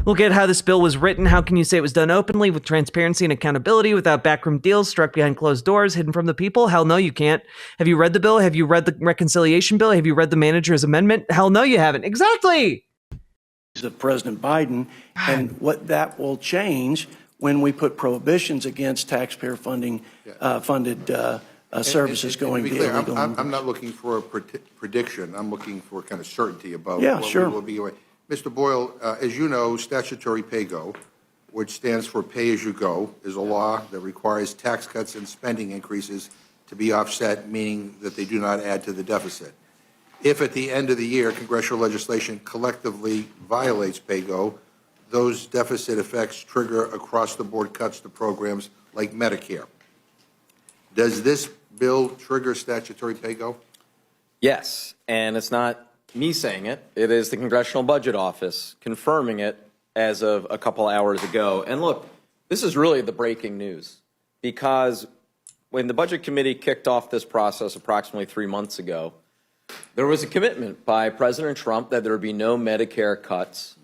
Look at how this bill was written. How can you say it was done openly with transparency and accountability without backroom deals struck behind closed doors, hidden from the people? Hell no, you can't. Have you read the bill? Have you read the reconciliation bill? Have you read the manager's amendment? Hell no, you haven't. Exactly. Of President Biden, and what that will change when we put prohibitions against taxpayer funded services going to be clear, I'm not looking for a prediction. I'm looking for kind of certainty about what we will be doing. Mr. Boyle, as you know, statutory pay-go, which stands for pay-as-you-go, is a law that requires tax cuts and spending increases to be offset, meaning that they do not add to the deficit. If at the end of the year congressional legislation collectively violates pay-go, those deficit effects trigger across-the-board cuts to programs like Medicare. Does this bill trigger statutory pay-go? Yes, and it's not me saying it. It is the Congressional Budget Office confirming it as of a couple hours ago. And look, this is really the breaking news, because when the Budget Committee kicked off this process approximately 3 months ago, there was a commitment by President Trump that there would be no Medicare cuts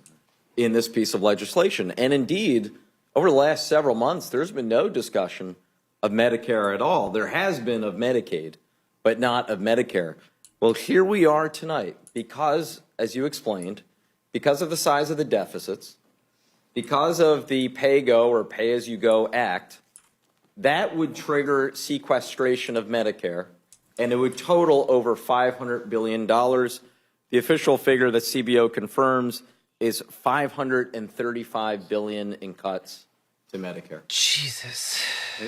in this piece of legislation. And indeed, over the last several months, there's been no discussion of Medicare at all. There has been of Medicaid, but not of Medicare. Well, here we are tonight because, as you explained, because of the size of the deficits, because of the pay-go or pay-as-you-go act, that would trigger sequestration of Medicare, and it would total over $500 billion. The official figure that CBO confirms is $535 billion in cuts to Medicare. Jesus.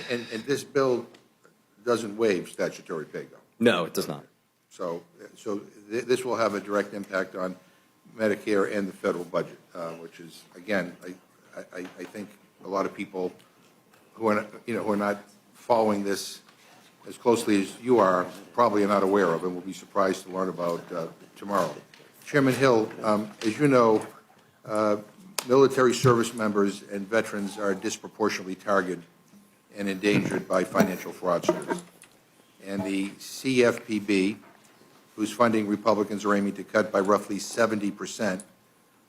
And this bill doesn't waive statutory pay-go. No, it does not. So this will have a direct impact on Medicare and the federal budget, which is, again, I think a lot of people who are not following this as closely as you are probably are not aware of and will be surprised to learn about tomorrow. Chairman Hill, as you know, military service members and veterans are disproportionately targeted and endangered by financial fraudsters. And the CFPB, whose funding Republicans are aiming to cut by roughly 70%,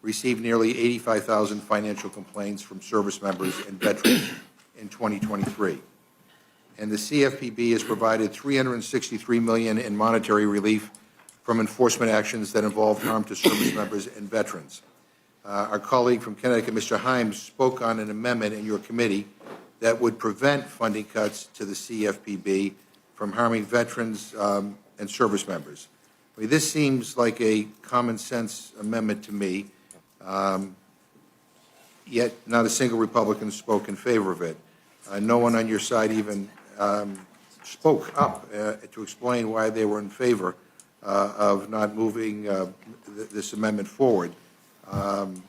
received nearly 85,000 financial complaints from service members and veterans in 2023. And the CFPB has provided $363 million in monetary relief from enforcement actions that involve harm to service members and veterans. Our colleague from Connecticut, Mr. Himes, spoke on an amendment in your committee that would prevent funding cuts to the CFPB from harming veterans and service members. I mean, this seems like a common sense amendment to me, yet not a single Republican spoke in favor of it. No one on your side even spoke up to explain why they were in favor of not moving this amendment forward,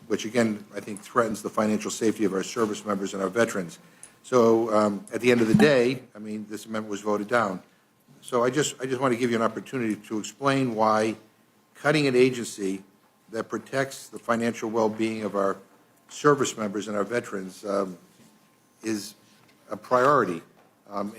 which again I think threatens the financial safety of our service members and our veterans. So at the end of the day, I mean, this amendment was voted down. So I just want to give you an opportunity to explain why cutting an agency that protects the financial well-being of our service members and our veterans is a priority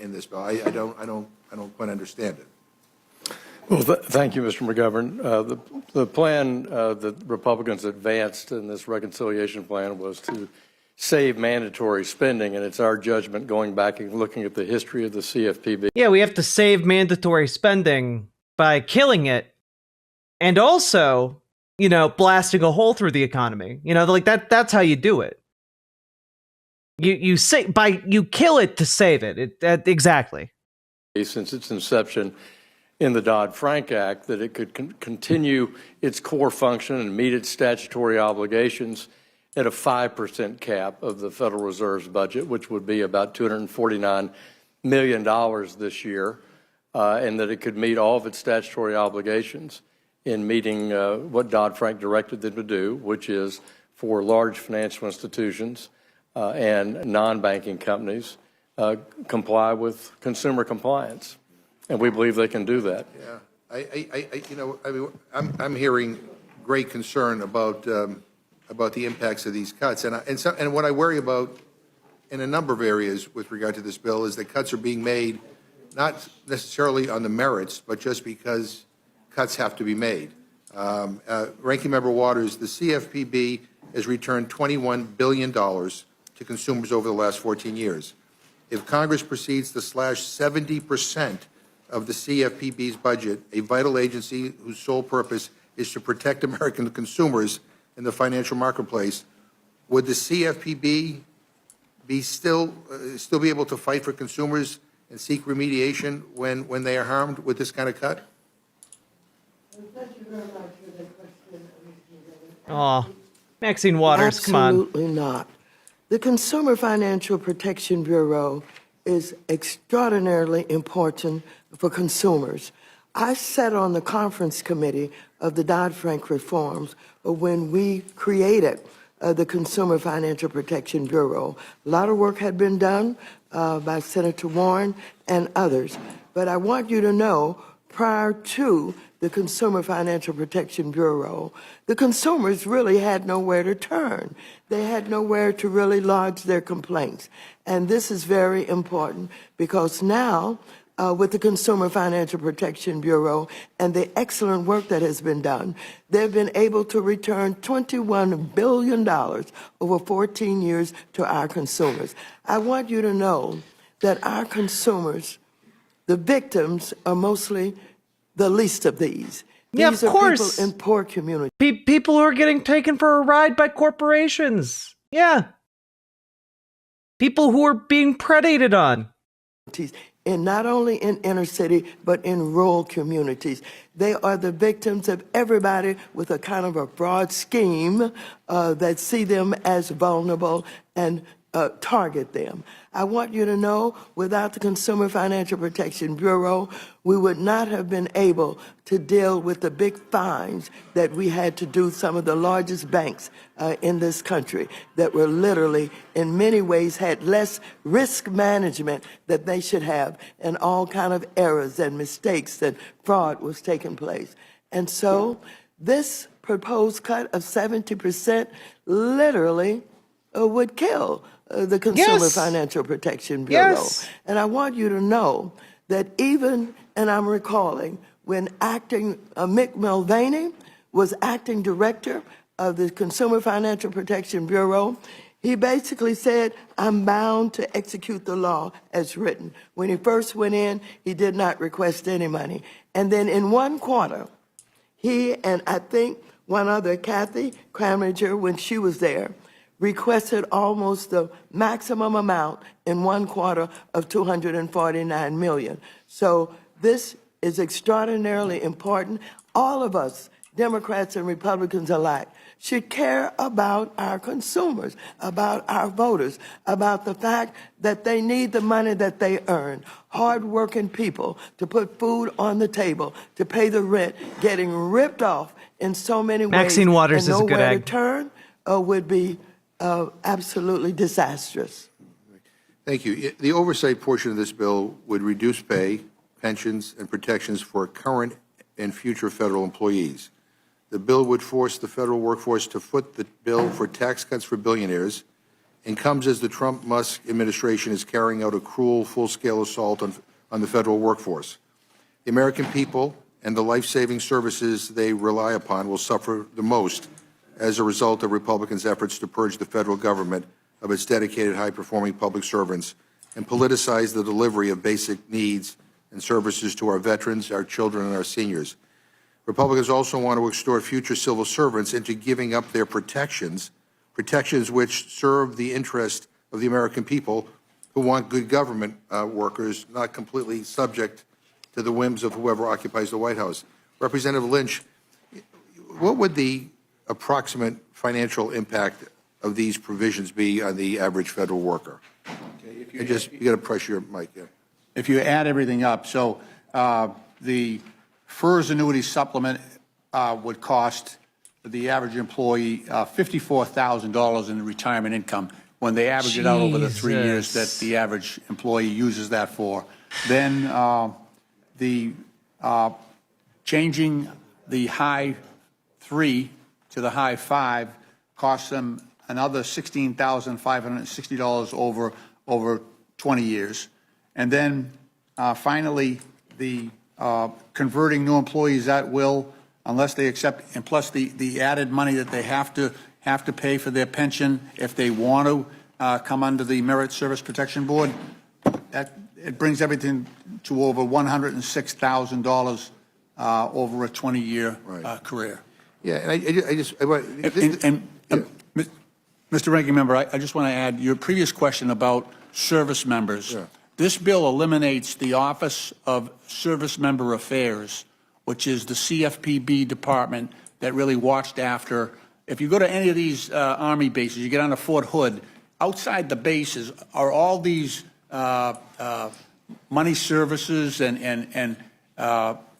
in this bill. I don't quite understand it. Well, thank you, Mr. McGovern. The plan that Republicans advanced in this reconciliation plan was to save mandatory spending, and it's our judgment, going back and looking at the history of the CFPB. Yeah, we have to save mandatory spending by killing it, and also, blasting a hole through the economy. Like that's how you do it. You kill it to save it. Exactly. Since its inception in the Dodd-Frank Act, that it could continue its core function and meet its statutory obligations at a 5% cap of the Federal Reserve's budget, which would be about $249 million this year, and that it could meet all of its statutory obligations in meeting what Dodd-Frank directed them to do, which is for large financial institutions and non-banking companies comply with consumer compliance. And we believe they can do that. Yeah, I'm hearing great concern about the impacts of these cuts, and what I worry about in a number of areas with regard to this bill is that cuts are being made not necessarily on the merits, but just because cuts have to be made. Ranking Member Waters, the CFPB has returned $21 billion to consumers over the last 14 years. If Congress proceeds to slash 70% of the CFPB's budget, a vital agency whose sole purpose is to protect American consumers in the financial marketplace, would the CFPB be still be able to fight for consumers and seek remediation when they are harmed with this kind of cut? Thank you very much for that question, Mr. Aw, Maxine Waters, come on. Absolutely not. The Consumer Financial Protection Bureau is extraordinarily important for consumers. I sat on the conference committee of the Dodd-Frank reforms when we created the Consumer Financial Protection Bureau. A lot of work had been done by Senator Warren and others. But I want you to know, prior to the Consumer Financial Protection Bureau, the consumers really had nowhere to turn. They had nowhere to really lodge their complaints. And this is very important because now, with the Consumer Financial Protection Bureau and the excellent work that has been done, they've been able to return $21 billion over 14 years to our consumers. I want you to know that our consumers, the victims, are mostly the least of these. Yeah, These of are course. people in poor communities. People who are getting taken for a ride by corporations. Yeah. People who are being predated on. And not only in inner city, but in rural communities. They are the victims of everybody with a kind of a broad scheme that see them as vulnerable and target them. I want you to know, without the Consumer Financial Protection Bureau, we would not have been able to deal with the big fines that we had to do some of the largest banks in this country that were literally, in many ways, had less risk management that they should have, and all kind of errors and mistakes and fraud was taking place. And so this proposed cut of 70% literally would kill the Consumer Financial Protection Bureau. Yes. And I want you to know that even, and I'm recalling, when Mick Mulvaney was acting director of the Consumer Financial Protection Bureau, he basically said, I'm bound to execute the law as written. When he first went in, he did not request any money. And then in one quarter, he and I think one other, Kathy Kramiger, when she was there, requested almost the maximum amount in one quarter of $249 million. So this is extraordinarily important. All of us, Democrats and Republicans alike, should care about our consumers, about our voters, about the fact that they need the money that they earn. Hard-working people to put food on the table, to pay the rent, getting ripped off in so many ways. Maxine Waters is a good nowhere egg. to turn would be absolutely disastrous. Thank you. The oversight portion of this bill would reduce pay, pensions, and protections for current and future federal employees. The bill would force the federal workforce to foot the bill for tax cuts for billionaires and comes as the Trump-Musk administration is carrying out a cruel, full-scale assault on the federal workforce. The American people and the life-saving services they rely upon will suffer the most as a result of Republicans' efforts to purge the federal government of its dedicated, high-performing public servants and politicize the delivery of basic needs and services to our veterans, our children, and our seniors. Republicans also want to extort future civil servants into giving up their protections which serve the interest of the American people who want good government workers, not completely subject to the whims of whoever occupies the White House. Representative Lynch, what would the approximate financial impact of these provisions be on the average federal worker? Okay, you got to press your mic. Yeah. If you add everything up, so the FERS annuity supplement would cost the average employee $54,000 in retirement income when they average it out over the 3 years that the average employee uses that for. Then the changing the high 3 to the high 5 costs them another $16,560 over 20 years. And then finally, the converting new employees at will, unless they accept, and plus the added money that they have to have to pay for their pension if they want to come under the Merit Service Protection Board. It brings everything to over $106,000 over a 20-year career. Yeah, and I just, Mr. Ranking Member, I just want to add your previous question about service members. Yeah. This bill eliminates the Office of Service Member Affairs, which is the CFPB department that really watched after. If you go to any of these Army bases, you get on to Fort Hood, outside the bases are all these money services and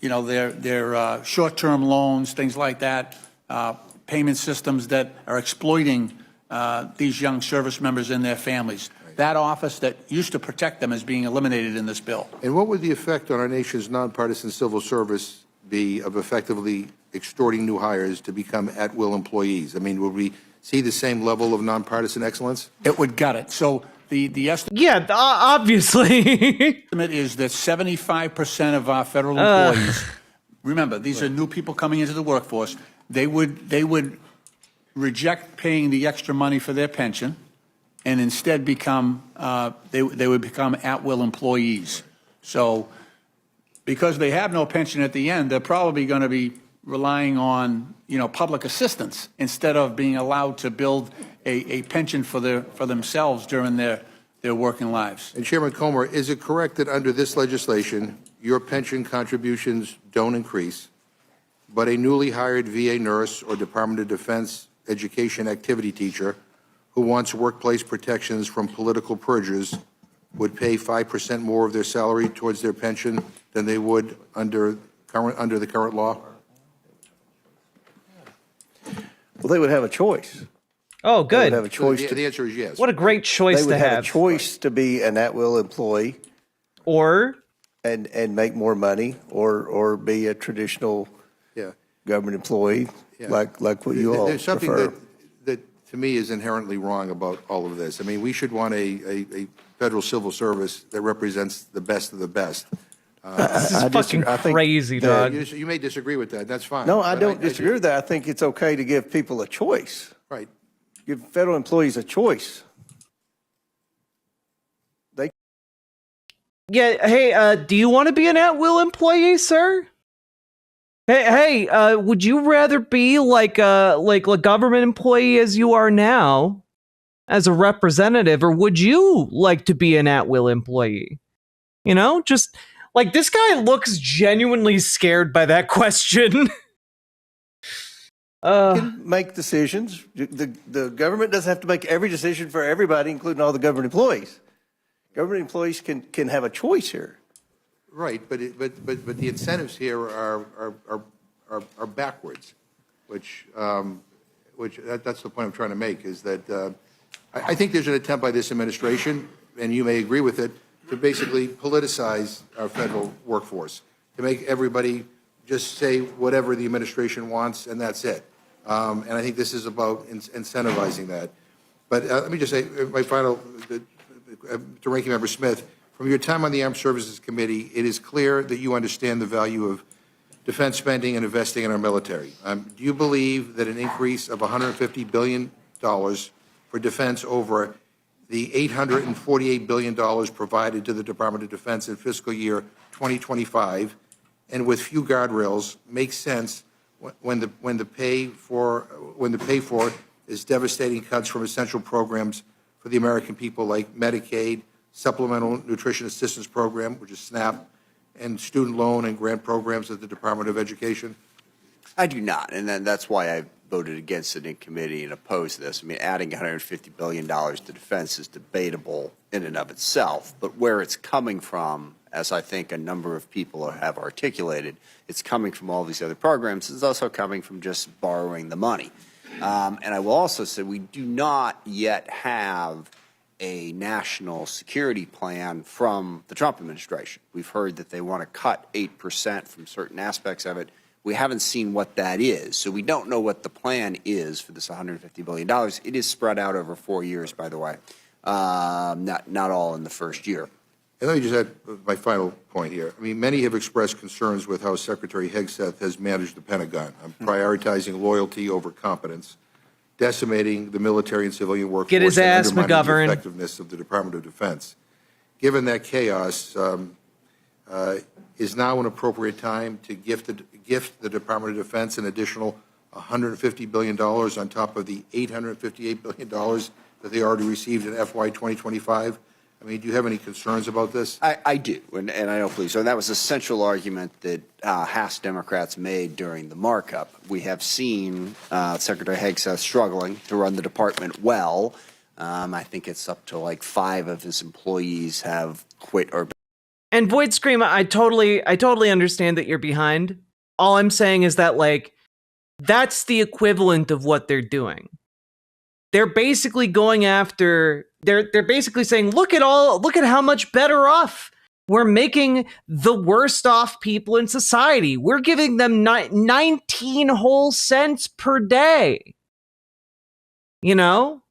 you know, their short-term loans, things like that, payment systems that are exploiting these young service members and their families. That office that used to protect them is being eliminated in this bill. And what would the effect on our nation's nonpartisan civil service be of effectively extorting new hires to become at-will employees? I mean, would we see the same level of nonpartisan excellence? It would gut it. So the estimate Yeah, obviously. is that 75% of our federal employees, remember, these are new people coming into the workforce, they would reject paying the extra money for their pension and instead become, they would become at-will employees. So because they have no pension at the end, they're probably going to be relying on, you know, public assistance instead of being allowed to build a pension for themselves during their working lives. And Chairman Comer, is it correct that under this legislation, your pension contributions don't increase, but a newly hired VA nurse or Department of Defense education activity teacher who wants workplace protections from political purges would pay 5% more of their salary towards their pension than they would under the current law? Well, they would have a choice. Oh, They good. would have a choice The to, answer is yes. What a great choice they would to have have. a choice to be an at-will employee Or and make more money, or be a traditional Yeah. government employee, Yeah. like what you all There's something prefer. that to me is inherently wrong about all of this. I mean, we should want a federal civil service that represents the best of the best. this is fucking I think crazy, that- dog. You may disagree with that. That's fine. No, I But don't disagree with that. I think it's okay to give people a choice. Right. Give federal employees a choice. Yeah, hey, do you want to be an at-will employee, sir? Hey, would you rather be like a government employee as you are now, as a representative, or would you like to be an at-will employee? You know, just like this guy looks genuinely scared by that question. Can make decisions. The government doesn't have to make every decision for everybody, including all the government employees. Government employees can have a choice here. Right, but the incentives here are backwards, which that's the point I'm trying to make, is that I think there's an attempt by this administration, and you may agree with it, to basically politicize our federal workforce, to make everybody just say whatever the administration wants, and that's it. And I think this is about incentivizing that. But let me just say, my final, to Ranking Member Smith, from your time on the Armed Services Committee, it is clear that you understand the value of defense spending and investing in our military. Do you believe that an increase of $150 billion for defense over the $848 billion provided to the Department of Defense in fiscal year 2025, and with few guardrails, makes sense when the pay for is devastating cuts from essential programs for the American people like Medicaid, Supplemental Nutrition Assistance Program, which is SNAP, and student loan and grant programs at the Department of Education? I do not, and then that's why I voted against it in committee and opposed this. I mean, adding $150 billion to defense is debatable in and of itself, but where it's coming from, as I think a number of people have articulated, it's coming from all these other programs. It's also coming from just borrowing the money. And I will also say we do not yet have a national security plan from the Trump administration. We've heard that they want to cut 8% from certain aspects of it. We haven't seen what that is, so we don't know what the plan is for this $150 billion. It is spread out over 4 years, by the way, not all in the first year. And let me just add my final point here. I mean, many have expressed concerns with how Secretary Hegseth has managed the Pentagon, prioritizing loyalty over competence. decimating the military and civilian workforce Get his ass, and undermining McGovern. the effectiveness of the Department of Defense. Given that chaos, is now an appropriate time to gift the Department of Defense an additional $150 billion on top of the $858 billion that they already received in FY 2025? I mean, do you have any concerns about this? I do, and I don't believe so. And that was a central argument that House Democrats made during the markup. We have seen Secretary Hegseth struggling to run the department well. I think it's up to like 5 of his employees have quit or. And Void Scream, I totally understand that you're behind. All I'm saying is that, like, that's the equivalent of what they're doing. They're basically going after, they're basically saying, look at how much better off we're making the worst off people in society. We're giving them 19 whole cents per day. You know?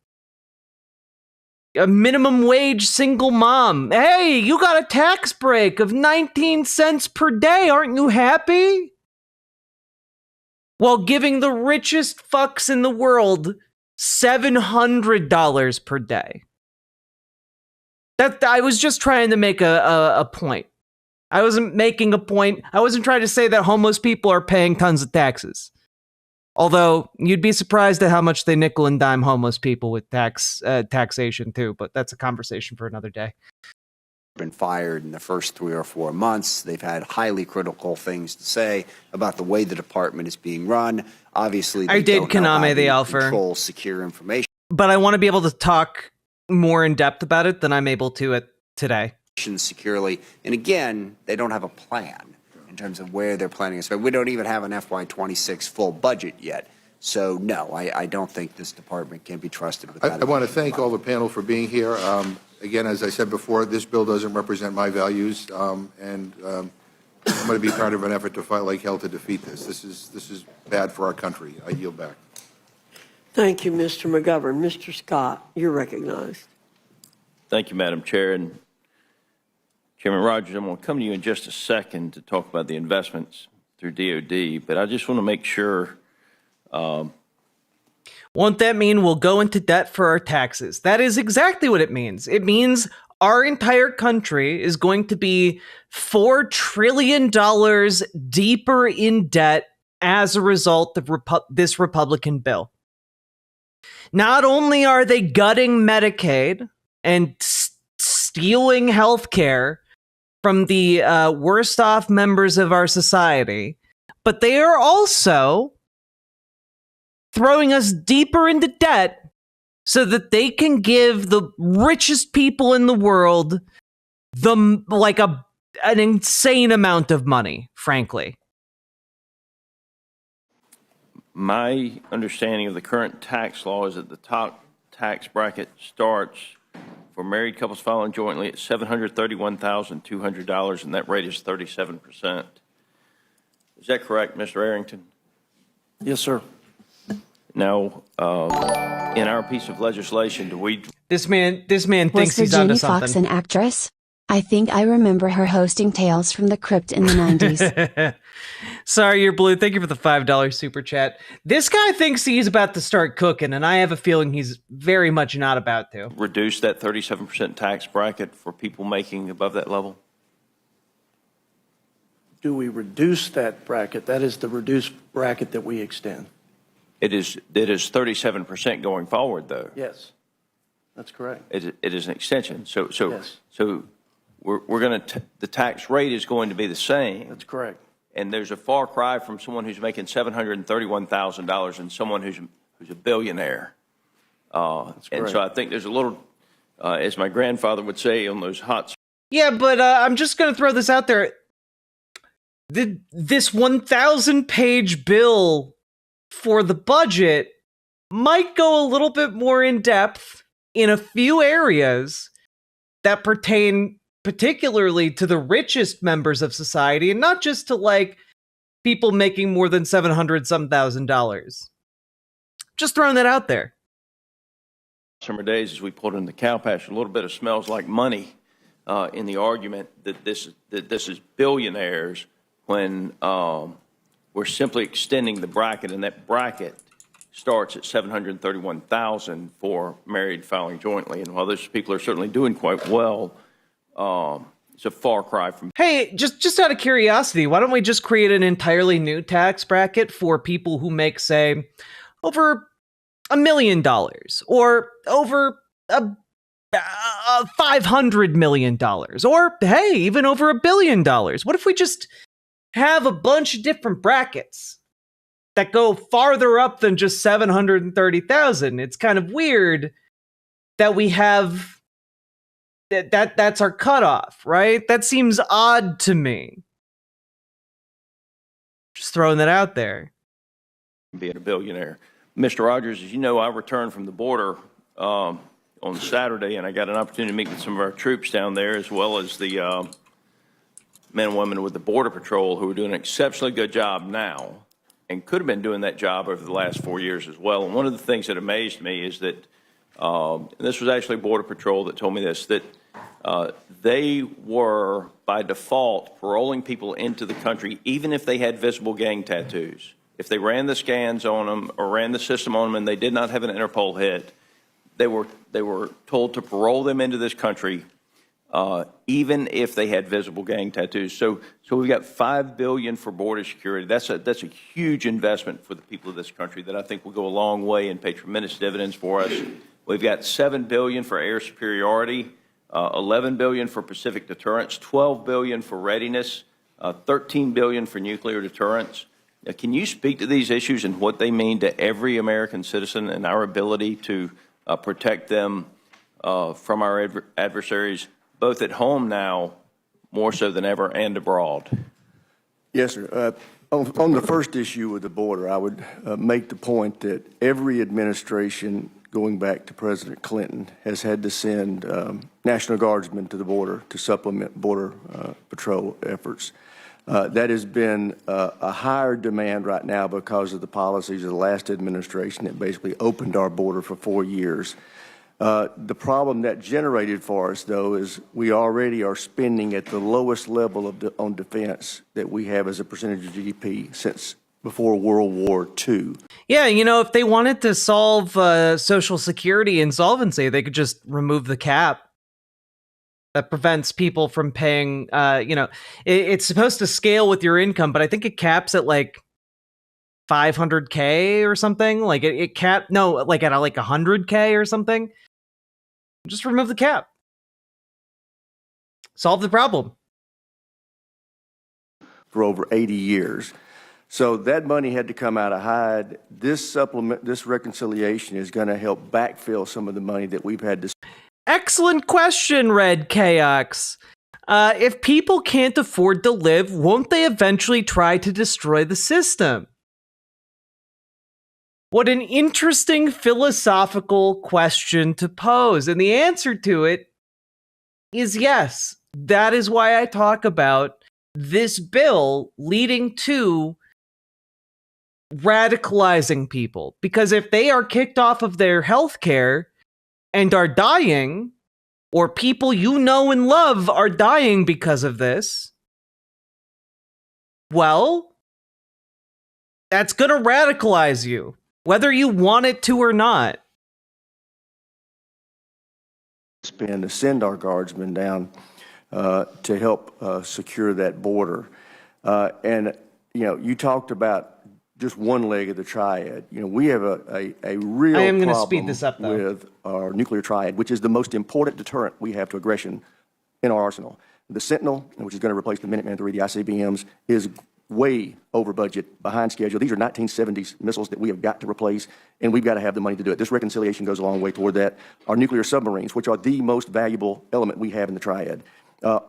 A minimum wage single mom. Hey, you got a tax break of 19 cents per day. Aren't you happy? While giving the richest fucks in the world $700 per day. That I was just trying to make a point. I wasn't making a point. I wasn't trying to say that homeless people are paying tons of taxes. Although you'd be surprised at how much they nickel and dime homeless people with taxation too, but that's a conversation for another day. Been fired in the first 3 or 4 months. They've had highly critical things to say about the way the department is being run. Obviously, they don't know how to control secure information. But I want to be able to talk more in depth about it than I'm able to today. Securely, and again, they don't have a plan in terms of where they're planning to spend. We don't even have an FY26 full budget yet. So, no, I don't think this department can be trusted with that. I want to thank all the panel for being here. Again, as I said before, this bill doesn't represent my values, and I'm going to be part of an effort to fight like hell to defeat this. This is bad for our country. I yield back. Thank you, Mr. McGovern. Mr. Scott, you're recognized. Thank you, Madam Chair. And Chairman Rogers, I'm going to come to you in just a second to talk about the investments through DOD, but I just want to make sure. Won't that mean we'll go into debt for our taxes? That is exactly what it means. It means our entire country is going to be $4 trillion deeper in debt as a result of this Republican bill. Not only are they gutting Medicaid and stealing health care from the worst off members of our society, but they are also throwing us deeper into debt so that they can give the richest people in the world an insane amount of money, frankly. My understanding of the current tax law is that the top tax bracket starts for married couples filing jointly at $731,200, and that rate is 37%. Is that correct, Mr. Arrington? Yes, sir. Now, in our piece of legislation, do we? This man thinks he's onto something. Was Virginia Fox an actress? I think I remember her hosting Tales from the Crypt in the 90s. Sorry, you're blue. Thank you for the $5 super chat. This guy thinks he's about to start cooking, and I have a feeling he's very much not about to. Reduce that 37% tax bracket for people making above that level? Do we reduce that bracket? That is the reduced bracket that we extend. It is 37% going forward, though. Yes, that's correct. It is an extension. So Yes. we're going to the tax rate is going to be the same. That's correct. And there's a far cry from someone who's making $731,000 and someone who's a billionaire. And so I think there's a little, as my grandfather would say, on those hot. Yeah, but I'm just going to throw this out there. This 1,000-page bill for the budget might go a little bit more in depth in a few areas that pertain particularly to the richest members of society, and not just to like people making more than $700,000. Just throwing that out there. Summer days, as we pulled in the cow pasture, a little bit of smells like money in the argument that this is billionaires when we're simply extending the bracket, and that bracket starts at $731,000 for married filing jointly. And while those people are certainly doing quite well, it's a far cry from. Hey, just out of curiosity, why don't we just create an entirely new tax bracket for people who make, say, over $1 million or over $500 million, or hey, even over $1 billion? What if we just have a bunch of different brackets that go farther up than just 730,000? It's kind of weird that we have that's our cutoff, right? That seems odd to me. Just throwing that out there. Being a billionaire. Mr. Rogers, as you know, I returned from the border on Saturday, and I got an opportunity to meet with some of our troops down there, as well as the men and women with the Border Patrol, who are doing an exceptionally good job now and could have been doing that job over the last 4 years as well. And one of the things that amazed me is that, and this was actually Border Patrol that told me this, that they were, by default, paroling people into the country, even if they had visible gang tattoos. If they ran the scans on them or ran the system on them and they did not have an Interpol hit, they were told to parole them into this country, even if they had visible gang tattoos. So we've got $5 billion for border security. That's a huge investment for the people of this country that I think will go a long way and pay tremendous dividends for us. We've got $7 billion for air superiority, $11 billion for Pacific deterrence, $12 billion for readiness, $13 billion for nuclear deterrence. Now, can you speak to these issues and what they mean to every American citizen and our ability to protect them from our adversaries, both at home now, more so than ever, and abroad? Yes, sir. On the first issue with the border, I would make the point that every administration going back to President Clinton has had to send National Guardsmen to the border to supplement Border Patrol efforts. That has been a higher demand right now because of the policies of the last administration that basically opened our border for 4 years. The problem that generated for us, though, is we already are spending at the lowest level on defense that we have as a percentage of GDP since before World War II. Yeah, if they wanted to solve Social Security insolvency, they could just remove the cap that prevents people from paying, it's supposed to scale with your income, but I think it caps at like $500K or something. Like at like 100K or something. Just remove the cap. Solve the problem. For over 80 years. So that money had to come out of HIDE. This reconciliation is going to help backfill some of the money that we've had to. Excellent question, Red Chaos. If people can't afford to live, won't they eventually try to destroy the system? What an interesting philosophical question to pose. And the answer to it is yes. That is why I talk about this bill leading to radicalizing people. Because if they are kicked off of their health care and are dying, or people you know and love are dying because of this, well, that's going to radicalize you, whether you want it to or not. Spend to send our guardsmen down to help secure that border. And, you talked about just one leg of the triad. We have a real problem with our nuclear triad, which is the most important deterrent we have to aggression in our arsenal. The Sentinel, which is going to replace the Minuteman III, the ICBMs, is way over budget, behind schedule. These are 1970s missiles that we have got to replace, and we've got to have the money to do it. This reconciliation goes a long way toward that. Our nuclear submarines, which are the most valuable element we have in the triad,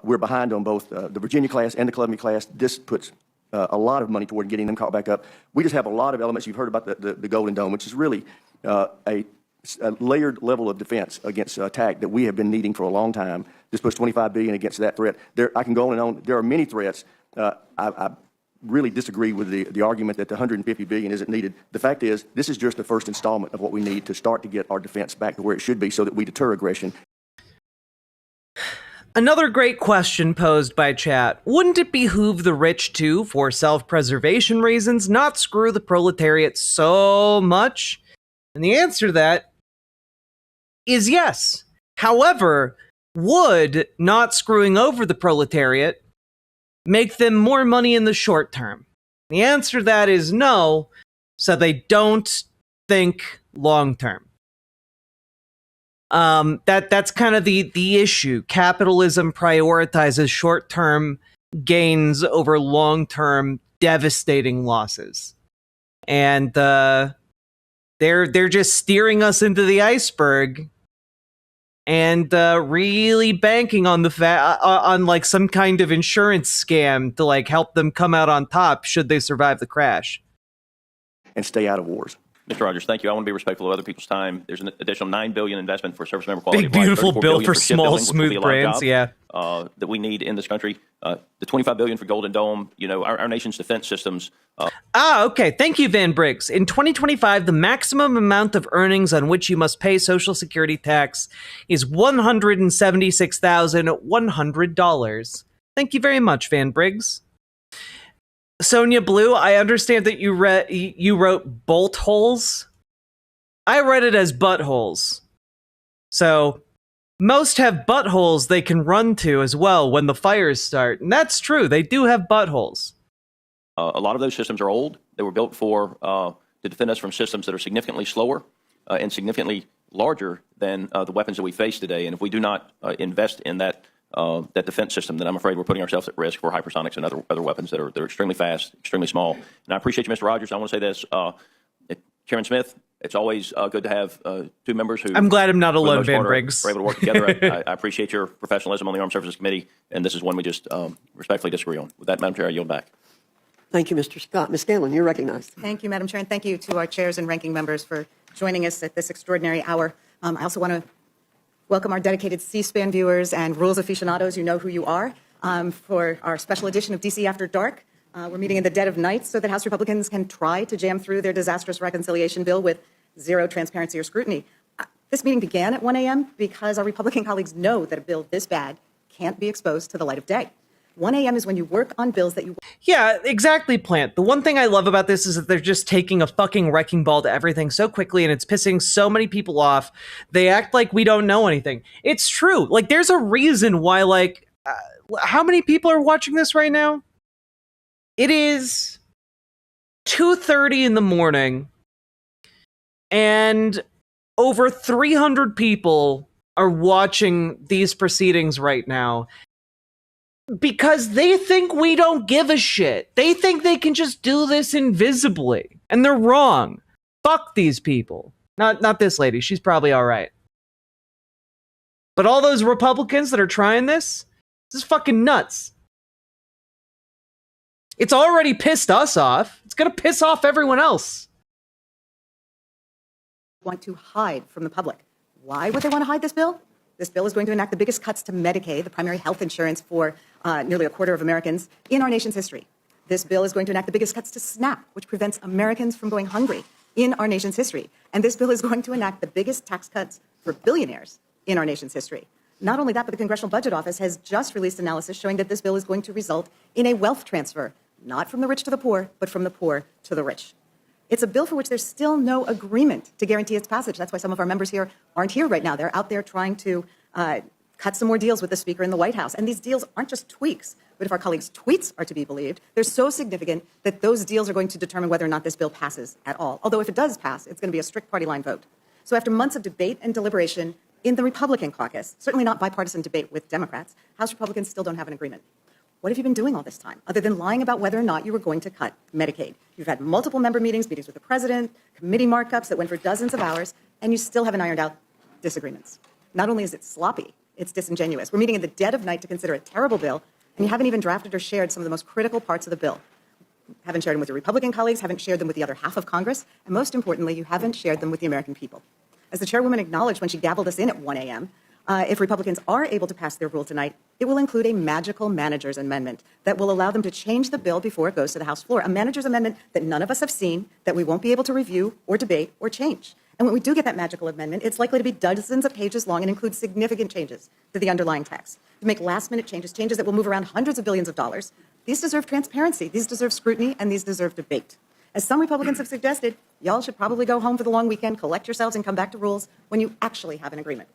we're behind on both the Virginia class and the Columbia class. This puts a lot of money toward getting them caught back up. We just have a lot of elements. You've heard about the Golden Dome, which is really a layered level of defense against attack that we have been needing for a long time. This puts $25 billion against that threat. I can go on and on. There are many threats. I really disagree with the argument that the $150 billion isn't needed. The fact is, this is just the first installment of what we need to start to get our defense back to where it should be so that we deter aggression. Another great question posed by chat. Wouldn't it behoove the rich to, for self-preservation reasons, not screw the proletariat so much? And the answer to that is yes. However, would not screwing over the proletariat make them more money in the short term? The answer to that is no, so they don't think long term. That's kind of the issue. Capitalism prioritizes short-term gains over long-term devastating losses, and they're just steering us into the iceberg and really banking on the on like some kind of insurance scam to like help them come out on top should they survive the crash and stay out of wars. Mr. Rogers, thank you. I want to be respectful of other people's time. There's an additional $9 billion investment for service member quality big of life, beautiful $34 bill billion for small shipbuilding, which will be smooth a lot of brands. jobs, Yeah, that we need in this country. The $25 billion for Golden Dome. You know, our nation's defense systems. Okay. Thank you, Van Briggs. In 2025, the maximum amount of earnings on which you must pay Social Security tax is $176,100. Thank you very much, Van Briggs. Sonia Blue, I understand that you wrote bolt holes. I read it as buttholes. So most have buttholes they can run to as well when the fires start. And that's true. They do have buttholes. A lot of those systems are old. They were built to defend us from systems that are significantly slower and significantly larger than the weapons that we face today. And if we do not invest in that defense system, then I'm afraid we're putting ourselves at risk for hypersonics and other weapons that are extremely fast, extremely small. And I appreciate you, Mr. Rogers. I want to say this. Chairman Smith, it's always good to have two members who... I'm glad I'm not alone, Van We're Briggs. able to work together. I appreciate your professionalism on the Armed Services Committee, and this is one we just respectfully disagree on. With that, Madam Chair, I yield back. Thank you, Mr. Scott. Ms. Scanlon, you're recognized. Thank you, Madam Chair, and thank you to our chairs and ranking members for joining us at this extraordinary hour. I also want to welcome our dedicated C-SPAN viewers and rules aficionados. You know who you are, for our special edition of DC After Dark. We're meeting in the dead of night so that House Republicans can try to jam through their disastrous reconciliation bill with zero transparency or scrutiny. This meeting began at 1 a.m. because our Republican colleagues know that a bill this bad can't be exposed to the light of day. 1 a.m. is when you work on bills that you... Yeah, exactly, Plant. The one thing I love about this is that they're just taking a fucking wrecking ball to everything so quickly, and it's pissing so many people off. They act like we don't know anything. It's true. Like, there's a reason why, like, how many people are watching this right now? It is 2:30 in the morning, and over 300 people are watching these proceedings right now because they think we don't give a shit. They think they can just do this invisibly, and they're wrong. Fuck these people. Not this lady. She's probably all right. But all those Republicans that are trying this is fucking nuts. It's already pissed us off. It's going to piss off everyone else. Want to hide from the public. Why would they want to hide this bill? This bill is going to enact the biggest cuts to Medicaid, the primary health insurance for nearly a quarter of Americans, in our nation's history. This bill is going to enact the biggest cuts to SNAP, which prevents Americans from going hungry, in our nation's history. And this bill is going to enact the biggest tax cuts for billionaires in our nation's history. Not only that, but the Congressional Budget Office has just released analysis showing that this bill is going to result in a wealth transfer, not from the rich to the poor, but from the poor to the rich. It's a bill for which there's still no agreement to guarantee its passage. That's why some of our members here aren't here right now. They're out there trying to cut some more deals with the Speaker in the White House. And these deals aren't just tweaks, but if our colleagues' tweets are to be believed, they're so significant that those deals are going to determine whether or not this bill passes at all. Although if it does pass, it's going to be a strict party line vote. So after months of debate and deliberation in the Republican caucus, certainly not bipartisan debate with Democrats, House Republicans still don't have an agreement. What have you been doing all this time, other than lying about whether or not you were going to cut Medicaid? You've had multiple member meetings with the president, committee markups that went for dozens of hours, and you still haven't ironed out disagreements. Not only is it sloppy, it's disingenuous. We're meeting in the dead of night to consider a terrible bill, and you haven't even drafted or shared some of the most critical parts of the bill. Haven't shared them with your Republican colleagues, haven't shared them with the other half of Congress, and most importantly, you haven't shared them with the American people. As the chairwoman acknowledged when she gabbled us in at 1 a.m., if Republicans are able to pass their rule tonight, it will include a magical manager's amendment that will allow them to change the bill before it goes to the House floor. A manager's amendment that none of us have seen, that we won't be able to review or debate or change. And when we do get that magical amendment, it's likely to be dozens of pages long and include significant changes to the underlying text. To make last-minute changes, changes that will move around hundreds of billions of dollars, these deserve transparency, these deserve scrutiny, and these deserve debate. As some Republicans have suggested, y'all should probably go home for the long weekend, collect yourselves, and come back to rules when you actually have an agreement.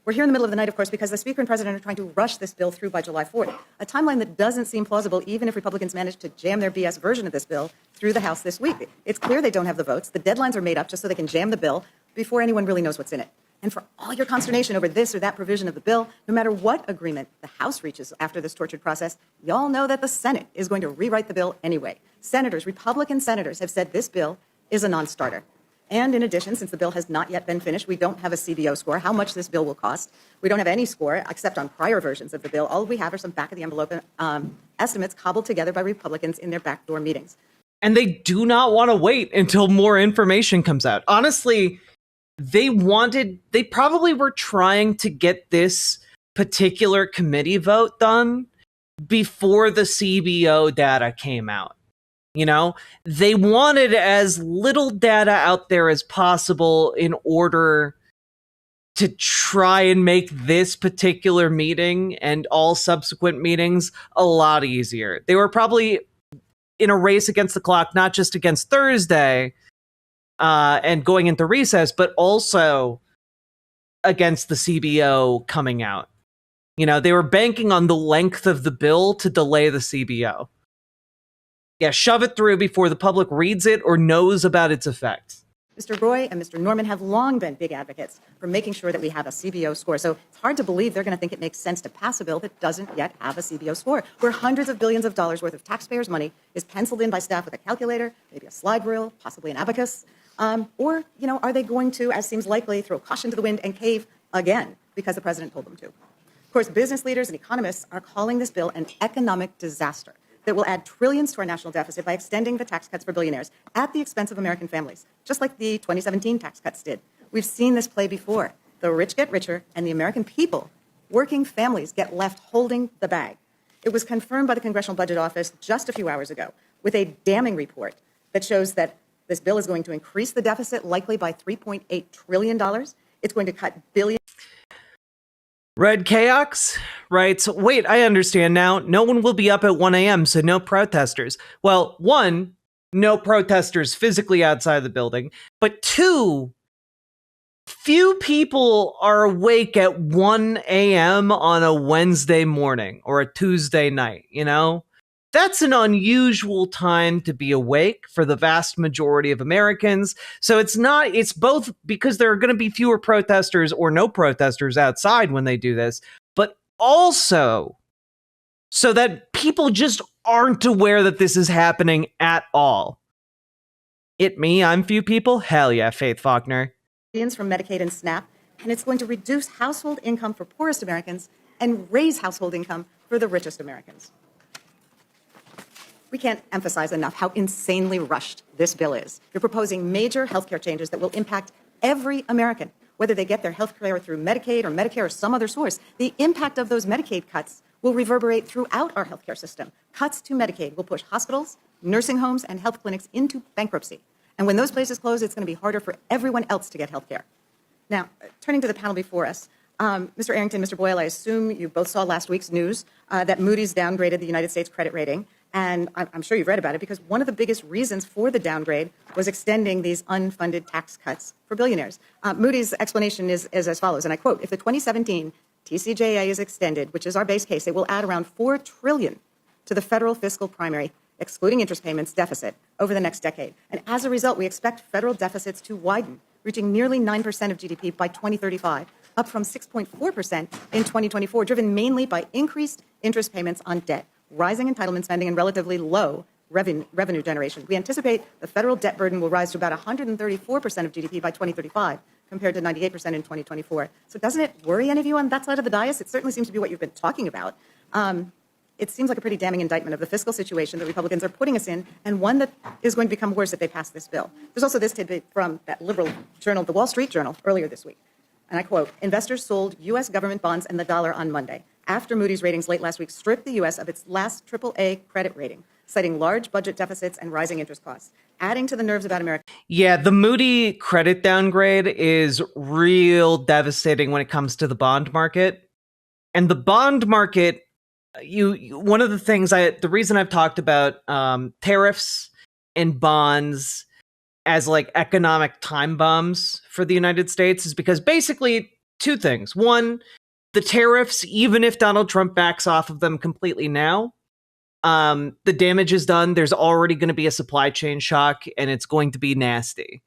We're here in the middle of the night, of course, because the Speaker and President are trying to rush this bill through by July 4th, a timeline that doesn't seem plausible even if Republicans manage to jam their BS version of this bill through the House this week. It's clear they don't have the votes. The deadlines are made up just so they can jam the bill before anyone really knows what's in it. And for all your consternation over this or that provision of the bill, no matter what agreement the House reaches after this tortured process, y'all know that the Senate is going to rewrite the bill anyway. Senators, Republican senators, have said this bill is a non-starter. And in addition, since the bill has not yet been finished, we don't have a CBO score, how much this bill will cost. We don't have any score except on prior versions of the bill. All we have are some back-of-the-envelope estimates cobbled together by Republicans in their backdoor meetings. And they do not want to wait until more information comes out. Honestly, they probably were trying to get this particular committee vote done before the CBO data came out. You know, they wanted as little data out there as possible in order to try and make this particular meeting and all subsequent meetings a lot easier. They were probably in a race against the clock, not just against Thursday and going into recess, but also against the CBO coming out. You know, they were banking on the length of the bill to delay the CBO. Yeah, shove it through before the public reads it or knows about its effects. Mr. Roy and Mr. Norman have long been big advocates for making sure that we have a CBO score. So it's hard to believe they're going to think it makes sense to pass a bill that doesn't yet have a CBO score, where hundreds of billions of dollars worth of taxpayers' money is penciled in by staff with a calculator, maybe a slide rule, possibly an abacus. Or, you know, are they going to, as seems likely, throw caution to the wind and cave again because the president told them to? Of course, business leaders and economists are calling this bill an economic disaster that will add trillions to our national deficit by extending the tax cuts for billionaires at the expense of American families, just like the 2017 tax cuts did. We've seen this play before. The rich get richer, and the American people, working families, get left holding the bag. It was confirmed by the Congressional Budget Office just a few hours ago with a damning report that shows that this bill is going to increase the deficit likely by $3.8 trillion. It's going to cut billions. Red Chaos writes, wait, I understand now. No one will be up at 1 a.m., so no protesters. Well, one, no protesters physically outside the building. But two, few people are awake at 1 a.m. on a Wednesday morning or a Tuesday night, you know? That's an unusual time to be awake for the vast majority of Americans. So it's both because there are going to be fewer protesters or no protesters outside when they do this, but also so that people just aren't aware that this is happening at all. I'm few people? Hell yeah, Faith Faulkner. From Medicaid and SNAP, and it's going to reduce household income for poorest Americans and raise household income for the richest Americans. We can't emphasize enough how insanely rushed this bill is. You're proposing major healthcare changes that will impact every American, whether they get their healthcare through Medicaid or Medicare or some other source. The impact of those Medicaid cuts will reverberate throughout our healthcare system. Cuts to Medicaid will push hospitals, nursing homes, and health clinics into bankruptcy. And when those places close, it's going to be harder for everyone else to get healthcare. Now, turning to the panel before us, Mr. Arrington, Mr. Boyle, I assume you both saw last week's news that Moody's downgraded the United States credit rating. And I'm sure you've read about it because one of the biggest reasons for the downgrade was extending these unfunded tax cuts for billionaires. Moody's explanation is as follows, and I quote, if the 2017 TCJA is extended, which is our base case, it will add around $4 trillion to the federal fiscal primary, excluding interest payments, deficit over the next decade. And as a result, we expect federal deficits to widen, reaching nearly 9% of GDP by 2035, up from 6.4% in 2024, driven mainly by increased interest payments on debt, rising entitlement spending, and relatively low revenue generation. We anticipate the federal debt burden will rise to about 134% of GDP by 2035, compared to 98% in 2024. So doesn't it worry any of you on that side of the dais? It certainly seems to be what you've been talking about. It seems like a pretty damning indictment of the fiscal situation that Republicans are putting us in, and one that is going to become worse if they pass this bill. There's also this tidbit from that liberal journal, the Wall Street Journal, earlier this week. And I quote, investors sold U.S. government bonds and the dollar on Monday, after Moody's ratings late last week stripped the U.S. of its last AAA credit rating, citing large budget deficits and rising interest costs. adding to the nerves about America. Yeah, the Moody credit downgrade is real devastating when it comes to the bond market. And the bond market, one of the things the reason I've talked about tariffs and bonds as like economic time bombs for the United States is because basically two things. One, the tariffs, even if Donald Trump backs off of them completely now, the damage is done. There's already going to be a supply chain shock, and it's going to be nasty.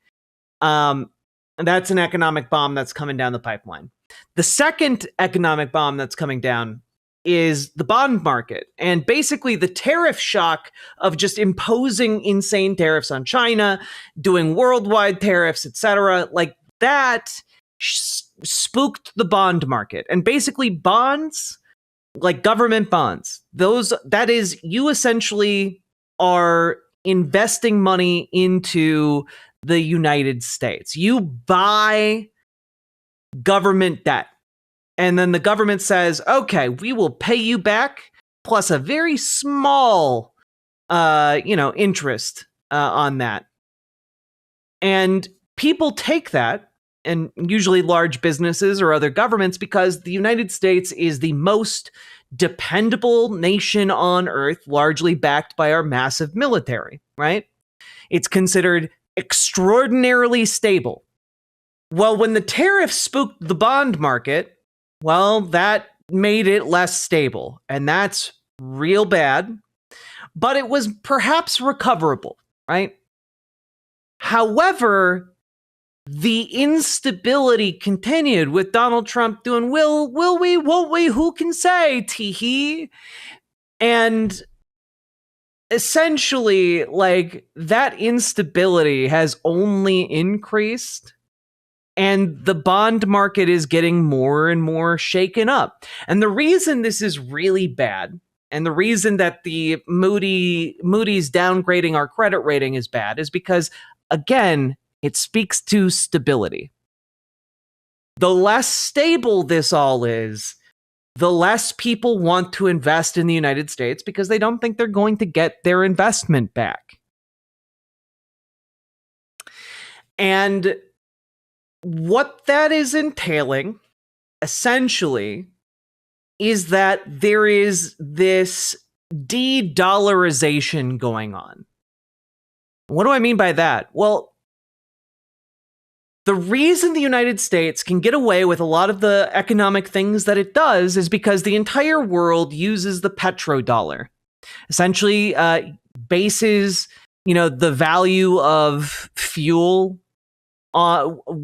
And that's an economic bomb that's coming down the pipeline. The second economic bomb that's coming down is the bond market. And basically the tariff shock of just imposing insane tariffs on China, doing worldwide tariffs, etc., like that spooked the bond market. And basically bonds, like government bonds, that is, you essentially are investing money into the United States. You buy government debt. And then the government says, okay, we will pay you back plus a very small, interest on that. And people take that, and usually large businesses or other governments, because the United States is the most dependable nation on earth, largely backed by our massive military, right? It's considered extraordinarily stable. Well, when the tariffs spooked the bond market, well, that made it less stable, and that's real bad, but it was perhaps recoverable, right? However, the instability continued with Donald Trump doing, will we, won't we, who can say, tee-hee? And essentially, like, that instability has only increased, and the bond market is getting more and more shaken up. And the reason this is really bad, and the reason that the Moody's downgrading our credit rating is bad, is because, again, it speaks to stability. The less stable this all is, the less people want to invest in the United States because they don't think they're going to get their investment back. And what that is entailing, essentially, is that there is this de-dollarization going on. What do I mean by that? Well, the reason the United States can get away with a lot of the economic things that it does is because the entire world uses the petrodollar. Essentially, bases, the value of fuel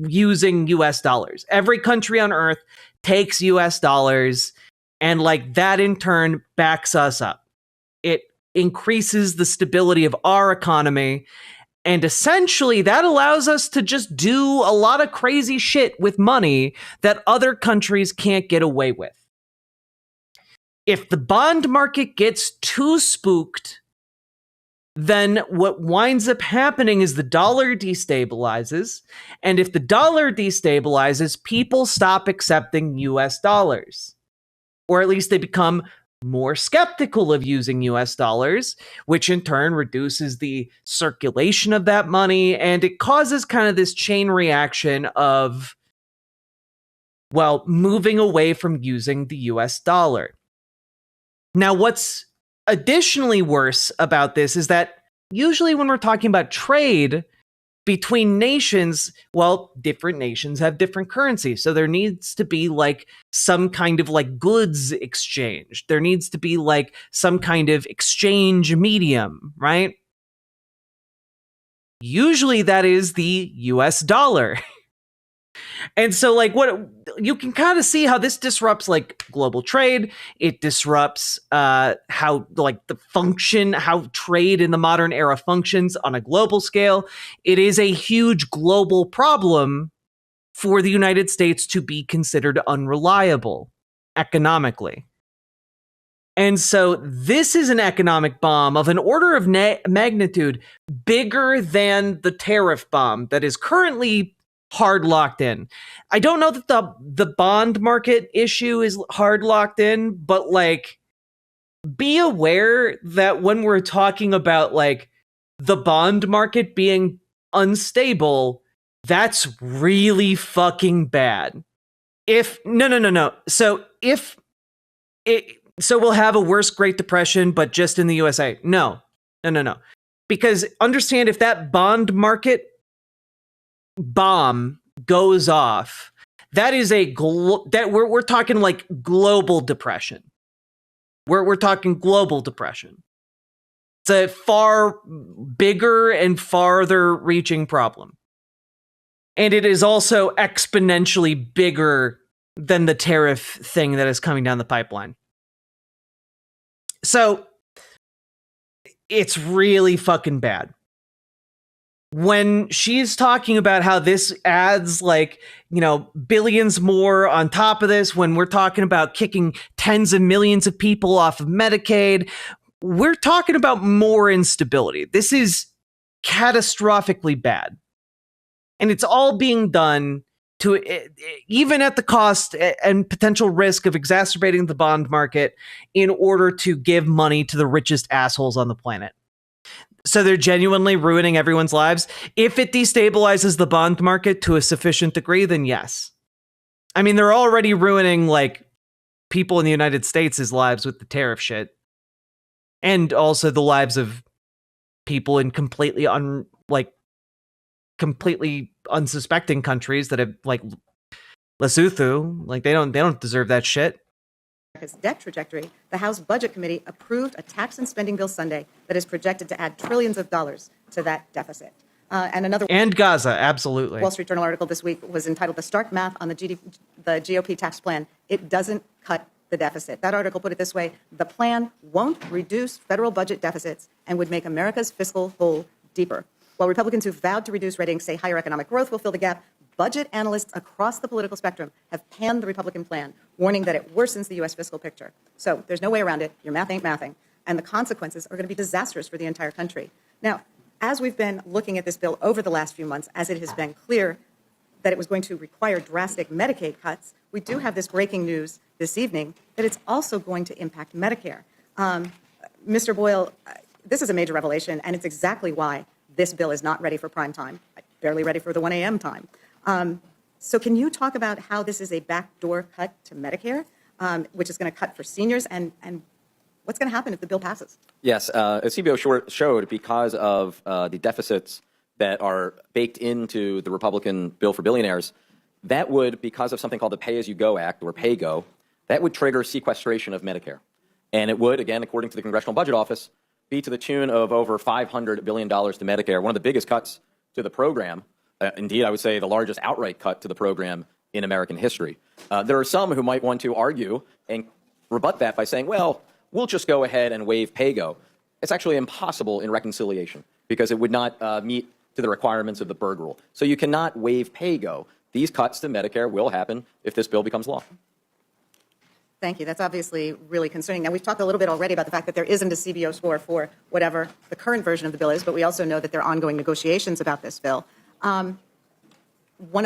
using US dollars. Every country on earth takes US dollars, and like that in turn backs us up. It increases the stability of our economy, and essentially that allows us to just do a lot of crazy shit with money that other countries can't get away with. If the bond market gets too spooked, then what winds up happening is the dollar destabilizes. And if the dollar destabilizes, people stop accepting US dollars. Or at least they become more skeptical of using US dollars, which in turn reduces the circulation of that money. And it causes kind of this chain reaction of, well, moving away from using the US dollar. Now, what's additionally worse about this is that usually when we're talking about trade between nations, well, different nations have different currencies. So there needs to be like some kind of like goods exchange. There needs to be like some kind of exchange medium, right? Usually that is the US dollar. And so like what you can kind of see how this disrupts like global trade. It disrupts how like how trade in the modern era functions on a global scale. It is a huge global problem for the United States to be considered unreliable economically. And so this is an economic bomb of an order of magnitude bigger than the tariff bomb that is currently hard locked in. I don't know that the bond market issue is hard locked in, but like be aware that when we're talking about like the bond market being unstable, that's really fucking bad. No. So we'll have a worse Great Depression, but just in the USA. No. Because understand, if that bond market bomb goes off, that is we're talking like global depression. We're talking global depression. It's a far bigger and farther reaching problem. And it is also exponentially bigger than the tariff thing that is coming down the pipeline. So it's really fucking bad. When she's talking about how this adds billions more on top of this, when we're talking about kicking tens of millions of people off of Medicaid, we're talking about more instability. This is catastrophically bad. And it's all being done to, even at the cost and potential risk of exacerbating the bond market, in order to give money to the richest assholes on the planet. So they're genuinely ruining everyone's lives. If it destabilizes the bond market to a sufficient degree, then yes. I mean, they're already ruining people in the United States' lives with the tariff shit. And also the lives of people in completely unsuspecting countries that have Lesotho, they don't deserve that shit. America's debt trajectory, the House Budget Committee approved a tax and spending bill Sunday that is projected to add trillions of dollars to that deficit. And Gaza, absolutely. Wall Street Journal article this week was entitled "The Stark Math on the GOP Tax Plan. It Doesn't Cut the Deficit." That article put it this way: the plan won't reduce federal budget deficits and would make America's fiscal hole deeper. While Republicans who vowed to reduce ratings say higher economic growth will fill the gap, budget analysts across the political spectrum have panned the Republican plan, warning that it worsens the U.S. fiscal picture. So there's no way around it. Your math ain't mathing. And the consequences are going to be disastrous for the entire country. Now, as we've been looking at this bill over the last few months, as it has been clear that it was going to require drastic Medicaid cuts, we do have this breaking news this evening that it's also going to impact Medicare. Mr. Boyle, this is a major revelation, and it's exactly why this bill is not ready for prime time, barely ready for the 1 a.m. time. So can you talk about how this is a backdoor cut to Medicare, which is going to cut for seniors, and what's going to happen if the bill passes? Yes, as CBO showed, because of the deficits that are baked into the Republican bill for billionaires, that would, because of something called the Pay-As-You-Go Act, or PAYGO, that would trigger sequestration of Medicare. And it would, again, according to the Congressional Budget Office, be to the tune of over $500 billion to Medicare, one of the biggest cuts to the program. Indeed, I would say the largest outright cut to the program in American history. There are some who might want to argue and rebut that by saying, well, we'll just go ahead and waive PAYGO. It's actually impossible in reconciliation because it would not meet to the requirements of the Berg rule. So you cannot waive PAYGO. These cuts to Medicare will happen if this bill becomes law. Thank you. That's obviously really concerning. Now, we've talked a little bit already about the fact that there isn't a CBO score for whatever the current version of the bill is, but we also know that there are ongoing negotiations about this bill. One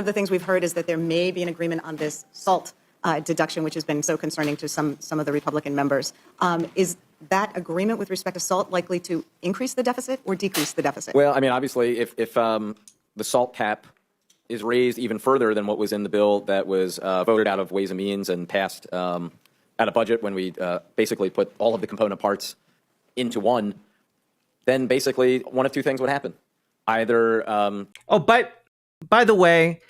of the things we've heard is that there may be an agreement on this SALT deduction, which has been so concerning to some of the Republican members. Is that agreement with respect to SALT likely to increase the deficit or decrease the deficit? Well, I mean, obviously, if the SALT cap is raised even further than what was in the bill that was voted out of Ways and Means and passed out of budget when we basically put all of the component parts into one, then basically one of two things would happen. Either... By the way,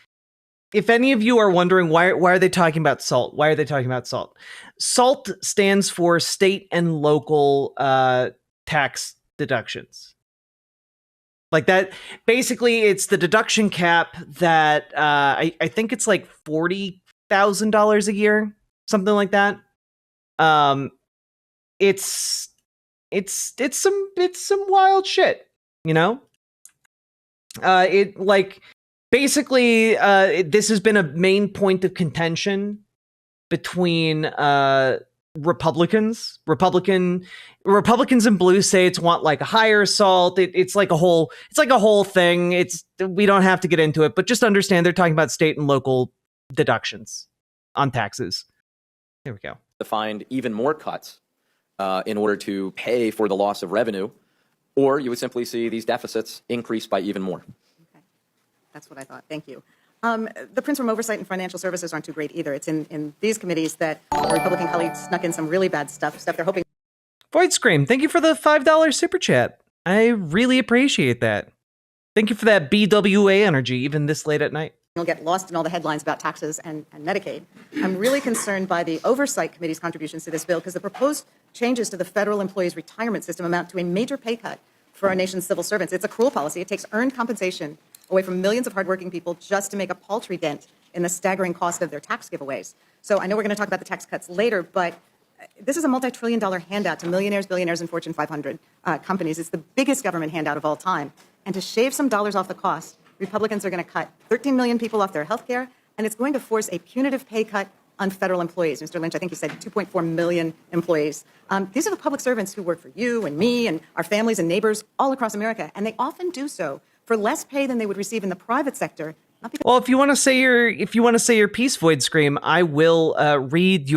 if any of you are wondering why are they talking about SALT? Why are they talking about SALT? SALT stands for state and local tax deductions. Like that, basically, it's the deduction cap that I think it's like $40,000 a year, something like that. It's some wild shit, you know. Basically, this has been a main point of contention between Republicans in blue states want like a higher SALT. It's like a whole thing. We don't have to get into it, but just understand they're talking about state and local deductions on taxes. There we go. To find even more cuts in order to pay for the loss of revenue or you would simply see these deficits increase by even more. Okay. That's what I thought. Thank you. The prints from oversight and financial services aren't too great either. It's in these committees that our Republican colleagues snuck in some really bad stuff they're hoping. Void Scream, thank you for the $5 super chat. I really appreciate that. Thank you for that BWA energy, even this late at night. Will get lost in all the headlines about taxes and Medicaid. I'm really concerned by the Oversight Committee's contributions to this bill because the proposed changes to the federal employees' retirement system amount to a major pay cut for our nation's civil servants. It's a cruel policy. It takes earned compensation away from millions of hardworking people just to make a paltry dent in the staggering cost of their tax giveaways. So I know we're going to talk about the tax cuts later, but this is a multi-trillion-dollar handout to millionaires, billionaires, and Fortune 500 companies. It's the biggest government handout of all time. And to shave some dollars off the cost, Republicans are going to cut 13 million people off their health care, and it's going to force a punitive pay cut on federal employees. Mr. Lynch, I think you said 2.4 million employees. These are the public servants who work for you and me and our families and neighbors all across America, and they often do so for less pay than they would receive in the private sector. Well, if you want to say your piece, Void Scream, I will read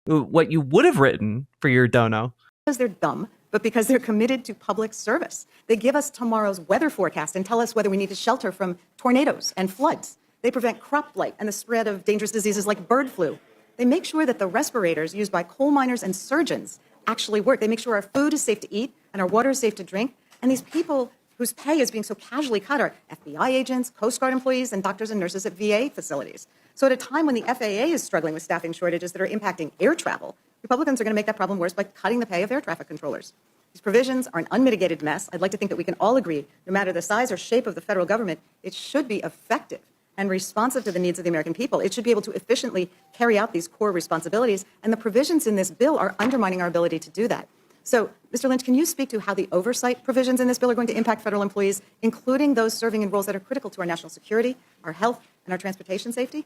what you would have written for your dono. Because they're dumb, but because they're committed to public service. They give us tomorrow's weather forecast and tell us whether we need to shelter from tornadoes and floods. They prevent crop blight and the spread of dangerous diseases like bird flu. They make sure that the respirators used by coal miners and surgeons actually work. They make sure our food is safe to eat and our water is safe to drink. And these people whose pay is being so casually cut are FBI agents, Coast Guard employees, and doctors and nurses at VA facilities. So at a time when the FAA is struggling with staffing shortages that are impacting air travel, Republicans are going to make that problem worse by cutting the pay of air traffic controllers. These provisions are an unmitigated mess. I'd like to think that we can all agree, no matter the size or shape of the federal government, it should be effective and responsive to the needs of the American people. It should be able to efficiently carry out these core responsibilities, and the provisions in this bill are undermining our ability to do that. So, Mr. Lynch, can you speak to how the oversight provisions in this bill are going to impact federal employees, including those serving in roles that are critical to our national security, our health, and our transportation safety?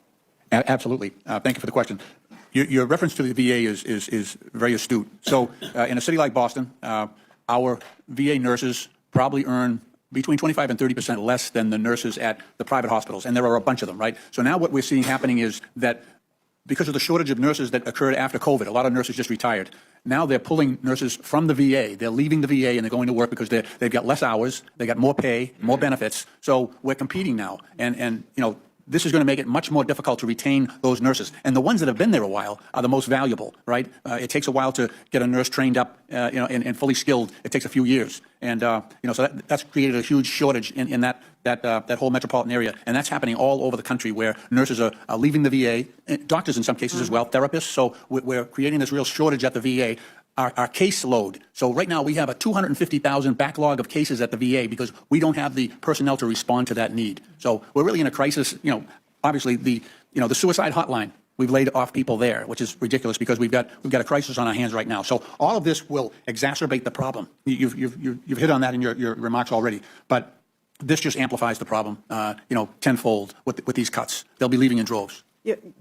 Absolutely. Thank you for the question. Your reference to the VA is very astute. So in a city like Boston, our VA nurses probably earn between 25 and 30% less than the nurses at the private hospitals, and there are a bunch of them, right? So now what we're seeing happening is that because of the shortage of nurses that occurred after COVID, a lot of nurses just retired. Now they're pulling nurses from the VA. They're leaving the VA and they're going to work because they've got less hours, they got more pay, more benefits. So we're competing now, and you know, this is going to make it much more difficult to retain those nurses. And the ones that have been there a while are the most valuable, right? It takes a while to get a nurse trained up, and fully skilled. It takes a few years. And, so that's created a huge shortage in that whole metropolitan area. And that's happening all over the country where nurses are leaving the VA, doctors in some cases as well, therapists. So we're creating this real shortage at the VA. Our caseload. So right now we have a 250,000 backlog of cases at the VA because we don't have the personnel to respond to that need. So we're really in a crisis. Obviously the suicide hotline, we've laid off people there, which is ridiculous because we've got a crisis on our hands right now. So all of this will exacerbate the problem. You've hit on that in your remarks already, but this just amplifies the problem, tenfold with these cuts. They'll be leaving in droves.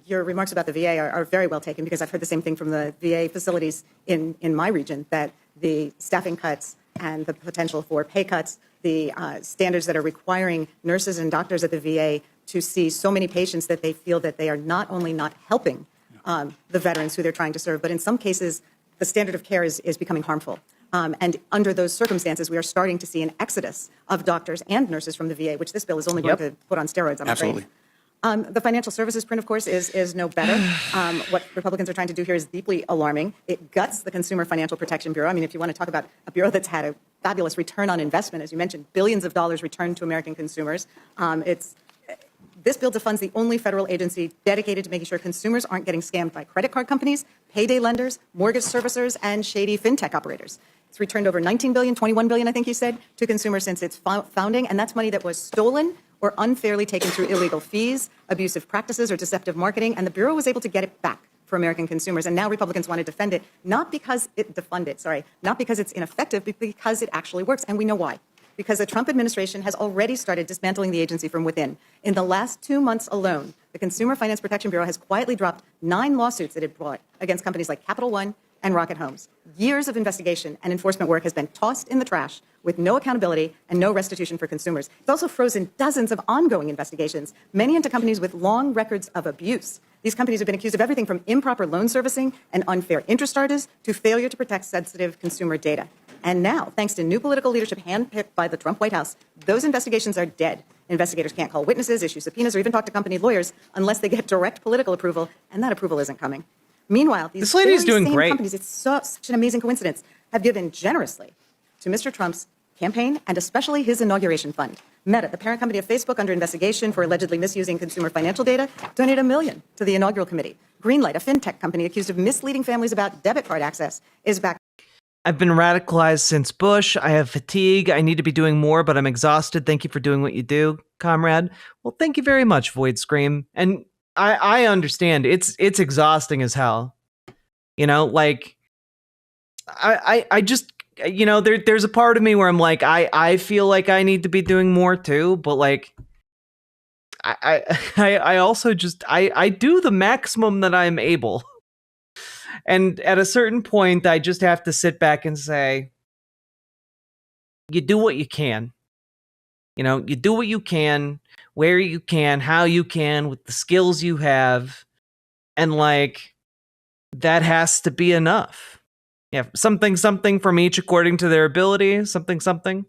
Your remarks about the VA are very well taken because I've heard the same thing from the VA facilities in my region, that the staffing cuts and the potential for pay cuts, the standards that are requiring nurses and doctors at the VA to see so many patients that they feel that they are not only not helping the veterans who they're trying to serve, but in some cases the standard of care is becoming harmful. And under those circumstances, we are starting to see an exodus of doctors and nurses from the VA, which this bill is only going to put on steroids, I'm afraid. The financial services print, of course, is no better. What Republicans are trying to do here is deeply alarming. It guts the Consumer Financial Protection Bureau. I mean, if you want to talk about a bureau that's had a fabulous return on investment, as you mentioned, billions of dollars returned to American consumers, this bill defunds the only federal agency dedicated to making sure consumers aren't getting scammed by credit card companies, payday lenders, mortgage servicers, and shady fintech operators. It's returned over $19 billion, $21 billion, I think you said, to consumers since its founding, and that's money that was stolen or unfairly taken through illegal fees, abusive practices, or deceptive marketing, and the Bureau was able to get it back for American consumers. And now Republicans want to defend it, not because it's ineffective, but because it actually works. And we know why. Because the Trump administration has already started dismantling the agency from within. In the last 2 months alone, the Consumer Finance Protection Bureau has quietly dropped 9 lawsuits that it brought against companies like Capital One and Rocket Homes. Years of investigation and enforcement work has been tossed in the trash with no accountability and no restitution for consumers. It's also frozen dozens of ongoing investigations, many into companies with long records of abuse. These companies have been accused of everything from improper loan servicing and unfair interest charges to failure to protect sensitive consumer data. And now, thanks to new political leadership handpicked by the Trump White House, those investigations are dead. Investigators can't call witnesses, issue subpoenas, or even talk to company lawyers unless they get direct political approval, and that approval isn't coming. Meanwhile, these This lady's very doing same great. companies, it's such an amazing coincidence, have given generously to Mr. Trump's campaign and especially his inauguration fund. Meta, the parent company of Facebook under investigation for allegedly misusing consumer financial data, donated $1 million to the inaugural committee. Greenlight, a fintech company accused of misleading families about debit card access, is back. I've been radicalized since Bush. I have fatigue. I need to be doing more, but I'm exhausted. Thank you for doing what you do, comrade. Well, thank you very much, Void Scream. And I understand. It's exhausting as hell. You know, like I just, you know, there's a part of me where I'm like, I feel like I need to be doing more too, but like I also just I do the maximum that I'm able. And at a certain point, I just have to sit back and say, you do what you can. You know, you do what you can, where you can, how you can, with the skills you have. And like, that has to be enough. Yeah, something from each according to their ability, something.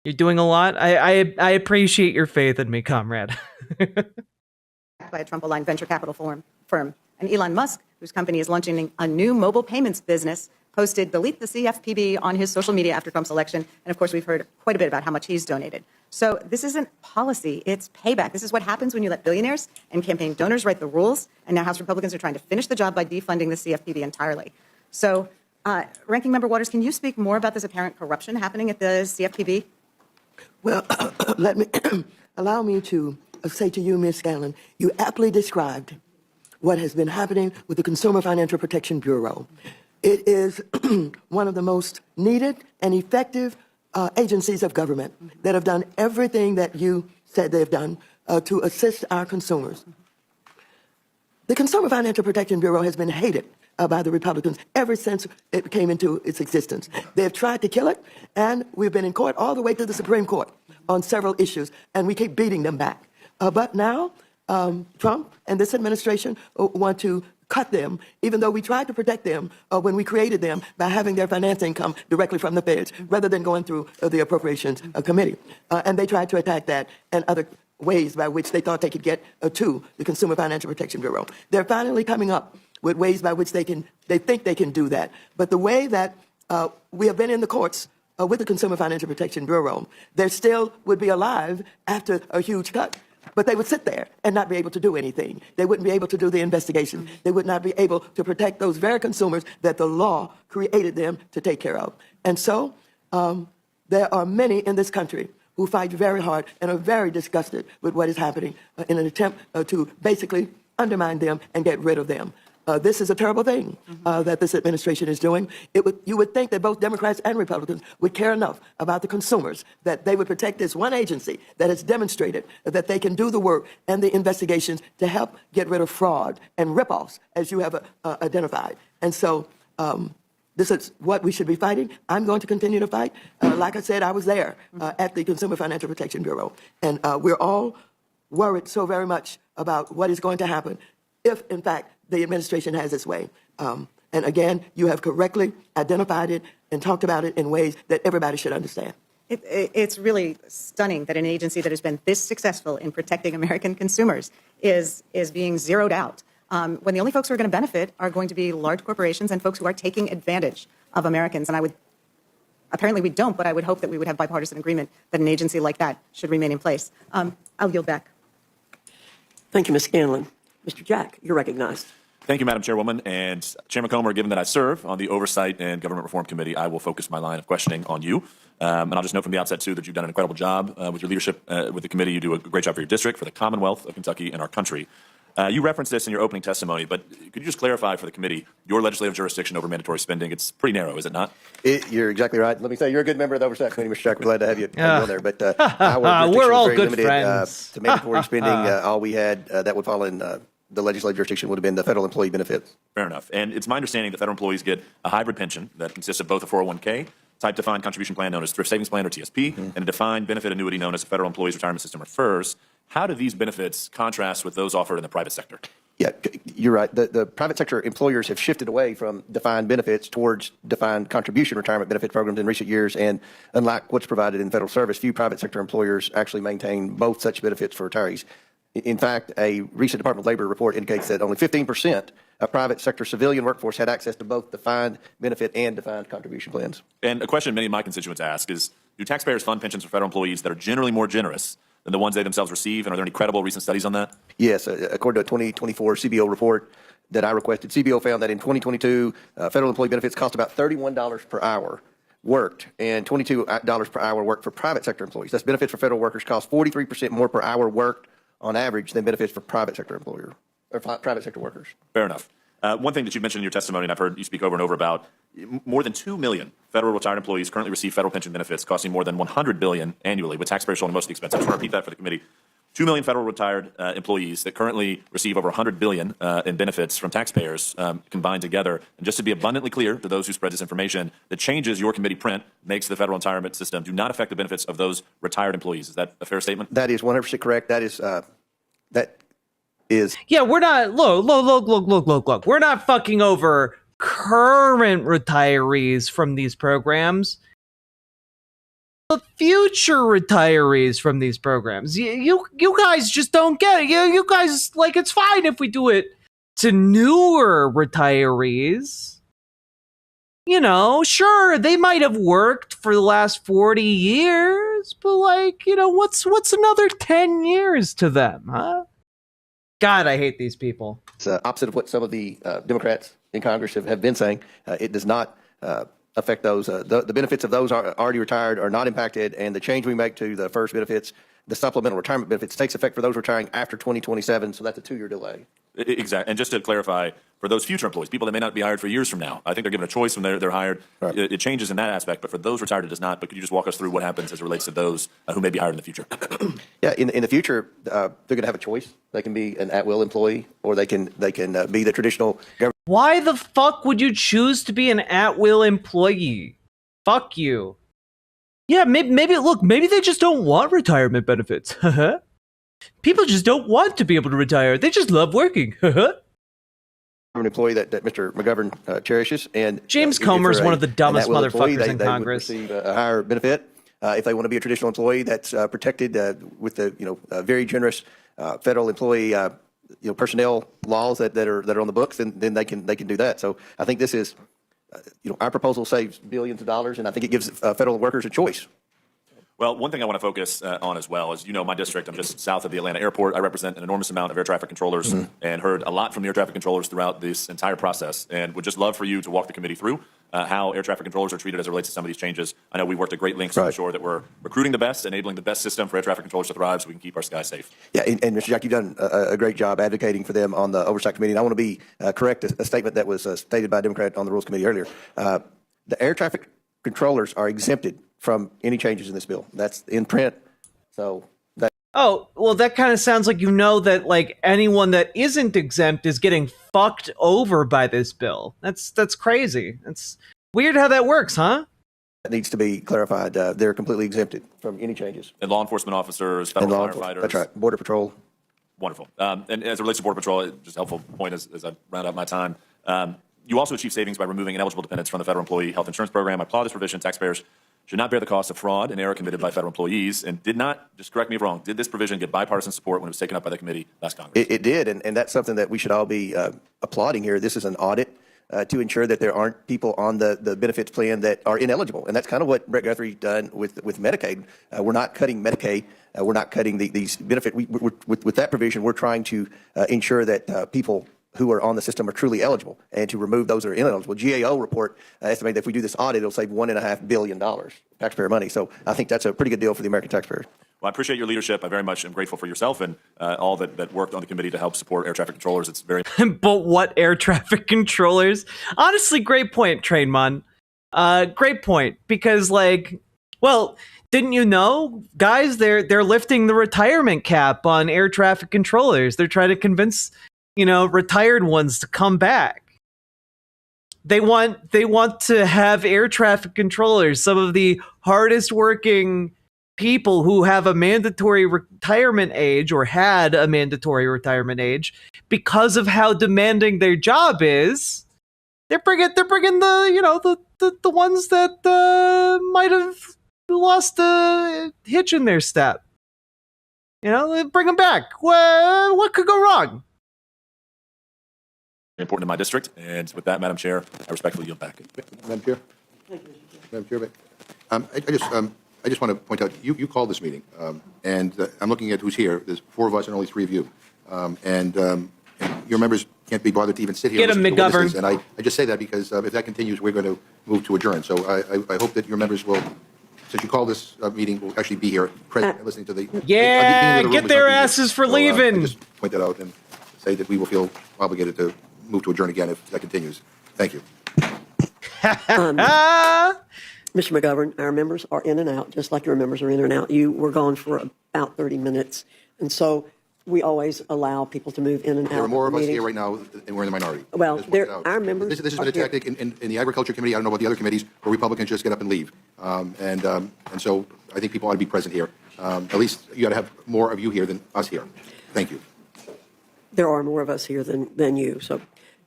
You're doing a lot. I appreciate your faith in me, comrade. By a Trump-aligned venture capital firm. And Elon Musk, whose company is launching a new mobile payments business, posted delete the CFPB on his social media after Trump's election. And of course, we've heard quite a bit about how much he's donated. So this isn't policy, it's payback. This is what happens when you let billionaires and campaign donors write the rules. And now House Republicans are trying to finish the job by defunding the CFPB entirely. So, Ranking Member Waters, can you speak more about this apparent corruption happening at the CFPB? Well, allow me to say to you, Ms. Scanlon, you aptly described what has been happening with the Consumer Financial Protection Bureau. It is one of the most needed and effective agencies of government that have done everything that you said they've done to assist our consumers. The Consumer Financial Protection Bureau has been hated by the Republicans ever since it came into its existence. They've tried to kill it, and we've been in court all the way to the Supreme Court on several issues, and we keep beating them back. But now, Trump and this administration want to cut them, even though we tried to protect them when we created them by having their financing come directly from the feds rather than going through the Appropriations Committee. And they tried to attack that and other ways by which they thought they could get to the Consumer Financial Protection Bureau. They're finally coming up with ways by which they think they can do that. But the way that we have been in the courts with the Consumer Financial Protection Bureau, they still would be alive after a huge cut. But they would sit there and not be able to do anything. They wouldn't be able to do the investigation. They would not be able to protect those very consumers that the law created them to take care of. And so there are many in this country who fight very hard and are very disgusted with what is happening in an attempt to basically undermine them and get rid of them. This is a terrible thing that this administration is doing. You would think that both Democrats and Republicans would care enough about the consumers that they would protect this one agency that has demonstrated that they can do the work and the investigations to help get rid of fraud and ripoffs, as you have identified. And so this is what we should be fighting. I'm going to continue to fight. Like I said, I was there at the Consumer Financial Protection Bureau, and we're all worried so very much about what is going to happen if, in fact, the administration has its way. And again, you have correctly identified it and talked about it in ways that everybody should understand. It's really stunning that an agency that has been this successful in protecting American consumers is being zeroed out, when the only folks who are going to benefit are going to be large corporations and folks who are taking advantage of Americans. And apparently we don't, but I would hope that we would have bipartisan agreement that an agency like that should remain in place. I'll yield back. Thank you, Ms. Scanlon. Mr. Jack, you're recognized. Thank you, Madam Chairwoman. And Chairman Comer, given that I serve on the Oversight and Government Reform Committee, I will focus my line of questioning on you. And I'll just note from the outset, too, that you've done an incredible job with your leadership with the committee. You do a great job for your district, for the Commonwealth of Kentucky, and our country. You referenced this in your opening testimony, but could you just clarify for the committe your legislative jurisdiction over mandatory spending? It's pretty narrow, is it not? You're exactly right. Let me say, you're a good member of the Oversight Committee, Mr. Jack. We're glad to have you on there. But we're all very good limited, friends. to mandatory spending. All we had that would fall in the legislative jurisdiction would have been the federal employee benefits. Fair enough. And it's my understanding that federal employees get a hybrid pension that consists of both a 401k type defined contribution plan known as Thrift Savings Plan or TSP, and a defined benefit annuity known as the Federal Employees Retirement System or FERS. How do these benefits contrast with those offered in the private sector? Yeah, you're right. The private sector employers have shifted away from defined benefits towards defined contribution retirement benefit programs in recent years. And unlike what's provided in federal service, few private sector employers actually maintain both such benefits for retirees. In fact, a recent Department of Labor report indicates that only 15% of private sector civilian workforce had access to both defined benefit and defined contribution plans. And a question many of my constituents ask is, do taxpayers fund pensions for federal employees that are generally more generous than the ones they themselves receive? And are there any credible recent studies on that? Yes. According to a 2024 CBO report that I requested, CBO found that in 2022, federal employee benefits cost about $31 per hour worked and $22 per hour worked for private sector employees. Thus, benefits for federal workers cost 43% more per hour worked on average than benefits for private sector employer or private sector workers. Fair enough. One thing that you mentioned in your testimony, and I've heard you speak over and over about, more than 2 million federal retired employees currently receive federal pension benefits costing more than $100 billion annually, with taxpayers showing most of the expense. I just want to repeat that for the committee. 2 million federal retired employees that currently receive over $100 billion in benefits from taxpayers combined together. And just to be abundantly clear to those who spread this information, the changes your committee print makes to the federal retirement system do not affect the benefits of those retired employees. Is that a fair statement? That is 100% correct. That is Yeah, we're not, look. We're not fucking over current retirees from these programs. The future retirees from these programs. You guys just don't get it. You guys, like, it's fine if we do it to newer retirees. You know, sure, they might have worked for the last 40 years, but, like, you know, what's another 10 years to them, huh? God, I hate these people. It's opposite of what some of the Democrats in Congress have been saying. It does not affect those. The benefits of those are already retired are not impacted, and the change we make to the first benefits, the supplemental retirement benefits, takes effect for those retiring after 2027, so that's a 2-year delay. Exactly. And just to clarify, for those future employees, people that may not be hired for years from now, I think they're given a choice when they're hired. Right. It changes in that aspect, but for those retired, it does not. But could you just walk us through what happens as it relates to those who may be hired in the future? Yeah, in the future, they're going to have a choice. They can be an at-will employee, or they can be the traditional government. Why the fuck would you choose to be an at-will employee? Fuck you. Yeah, maybe they just don't want retirement benefits. People just don't want to be able to retire. They just love working. An employee that Mr. McGovern cherishes, and James Comer's one of the dumbest motherfuckers in Congress. They would receive a higher benefit if they want to be a traditional employee that's protected with the very generous federal employee personnel laws that are on the books. Then they can do that. So I think this is our proposal saves billions of dollars, and I think it gives federal workers a choice. Well, one thing I want to focus on as well is, my district, I'm just south of the Atlanta airport. I represent an enormous amount of air traffic controllers and heard a lot from the air traffic controllers throughout this entire process, and would just love for you to walk the committee through how air traffic controllers are treated as it relates to some of these changes. I know we worked at great lengths to ensure that we're recruiting the best, enabling the best system for air traffic controllers to thrive so we can keep our skies safe. Yeah, and Mr. Jack, you've done a great job advocating for them on the Oversight Committee. And I want to be correct a statement that was stated by a Democrat on the Rules Committee earlier. The air traffic controllers are exempted from any changes in this bill. That's in print. So that. Oh, well, that kind of sounds like that, like, anyone that isn't exempt is getting fucked over by this bill. That's crazy. It's weird how that works, huh? That needs to be clarified. They're completely exempted from any changes. And law enforcement officers, federal firefighters. That's right. Border Patrol. Wonderful. And as it relates to Border Patrol, just a helpful point as I round out my time. You also achieve savings by removing ineligible dependents from the federal employee health insurance program. I applaud this provision. Taxpayers should not bear the cost of fraud and error committed by federal employees, and did not, just correct me if wrong, did this provision get bipartisan support when it was taken up by the committee last Congress? It did, and that's something that we should all be applauding here. This is an audit to ensure that there aren't people on the benefits plan that are ineligible, and that's kind of what Brett Guthrie's done with Medicaid. We're not cutting Medicaid. We're not cutting these benefits. With that provision, we're trying to ensure that people who are on the system are truly eligible, and to remove those that are ineligible. GAO report estimated that if we do this audit, it'll save $1.5 billion taxpayer money. So I think that's a pretty good deal for the American taxpayers. Well, I appreciate your leadership. I very much am grateful for yourself and all that worked on the committee to help support air traffic controllers. It's very. But what air traffic controllers? Honestly, great point, Trainmon. Great point, because, like, well, didn't you know, guys? They're lifting the retirement cap on air traffic controllers. They're trying to convince retired ones to come back. They want to have air traffic controllers, some of the hardest working people who have a mandatory retirement age or had a mandatory retirement age because of how demanding their job is. They're bringing the ones that might have lost a hitch in their step. Bring them back. What could go wrong? Important in my district. And with that, Madam Chair, I respectfully yield back. Madam Chair? Madam Chair, I just want to point out, you called this meeting, and I'm looking at who's here. There's 4 of us and only 3 of you. And your members can't be bothered to even sit here. Get him, McGovern. And I just say that because if that continues, we're going to move to adjourn. So I hope that your members will, since you called this meeting, will actually be here present and listening to the... Yeah, get their asses for leaving. Just point that out and say that we will feel obligated to move to adjourn again if that continues. Thank you. Mr. McGovern, our members are in and out, just like your members are in and out. You were gone for about 30 minutes. And so we always allow people to move in and out. There are more of us here right now, and we're in the minority. Well, our members. This has been a tactic in the Agriculture Committee. I don't know about the other committees where Republicans just get up and leave. And so I think people ought to be present here. At least you ought to have more of you here than us here. Thank you. There are more of us here than you. So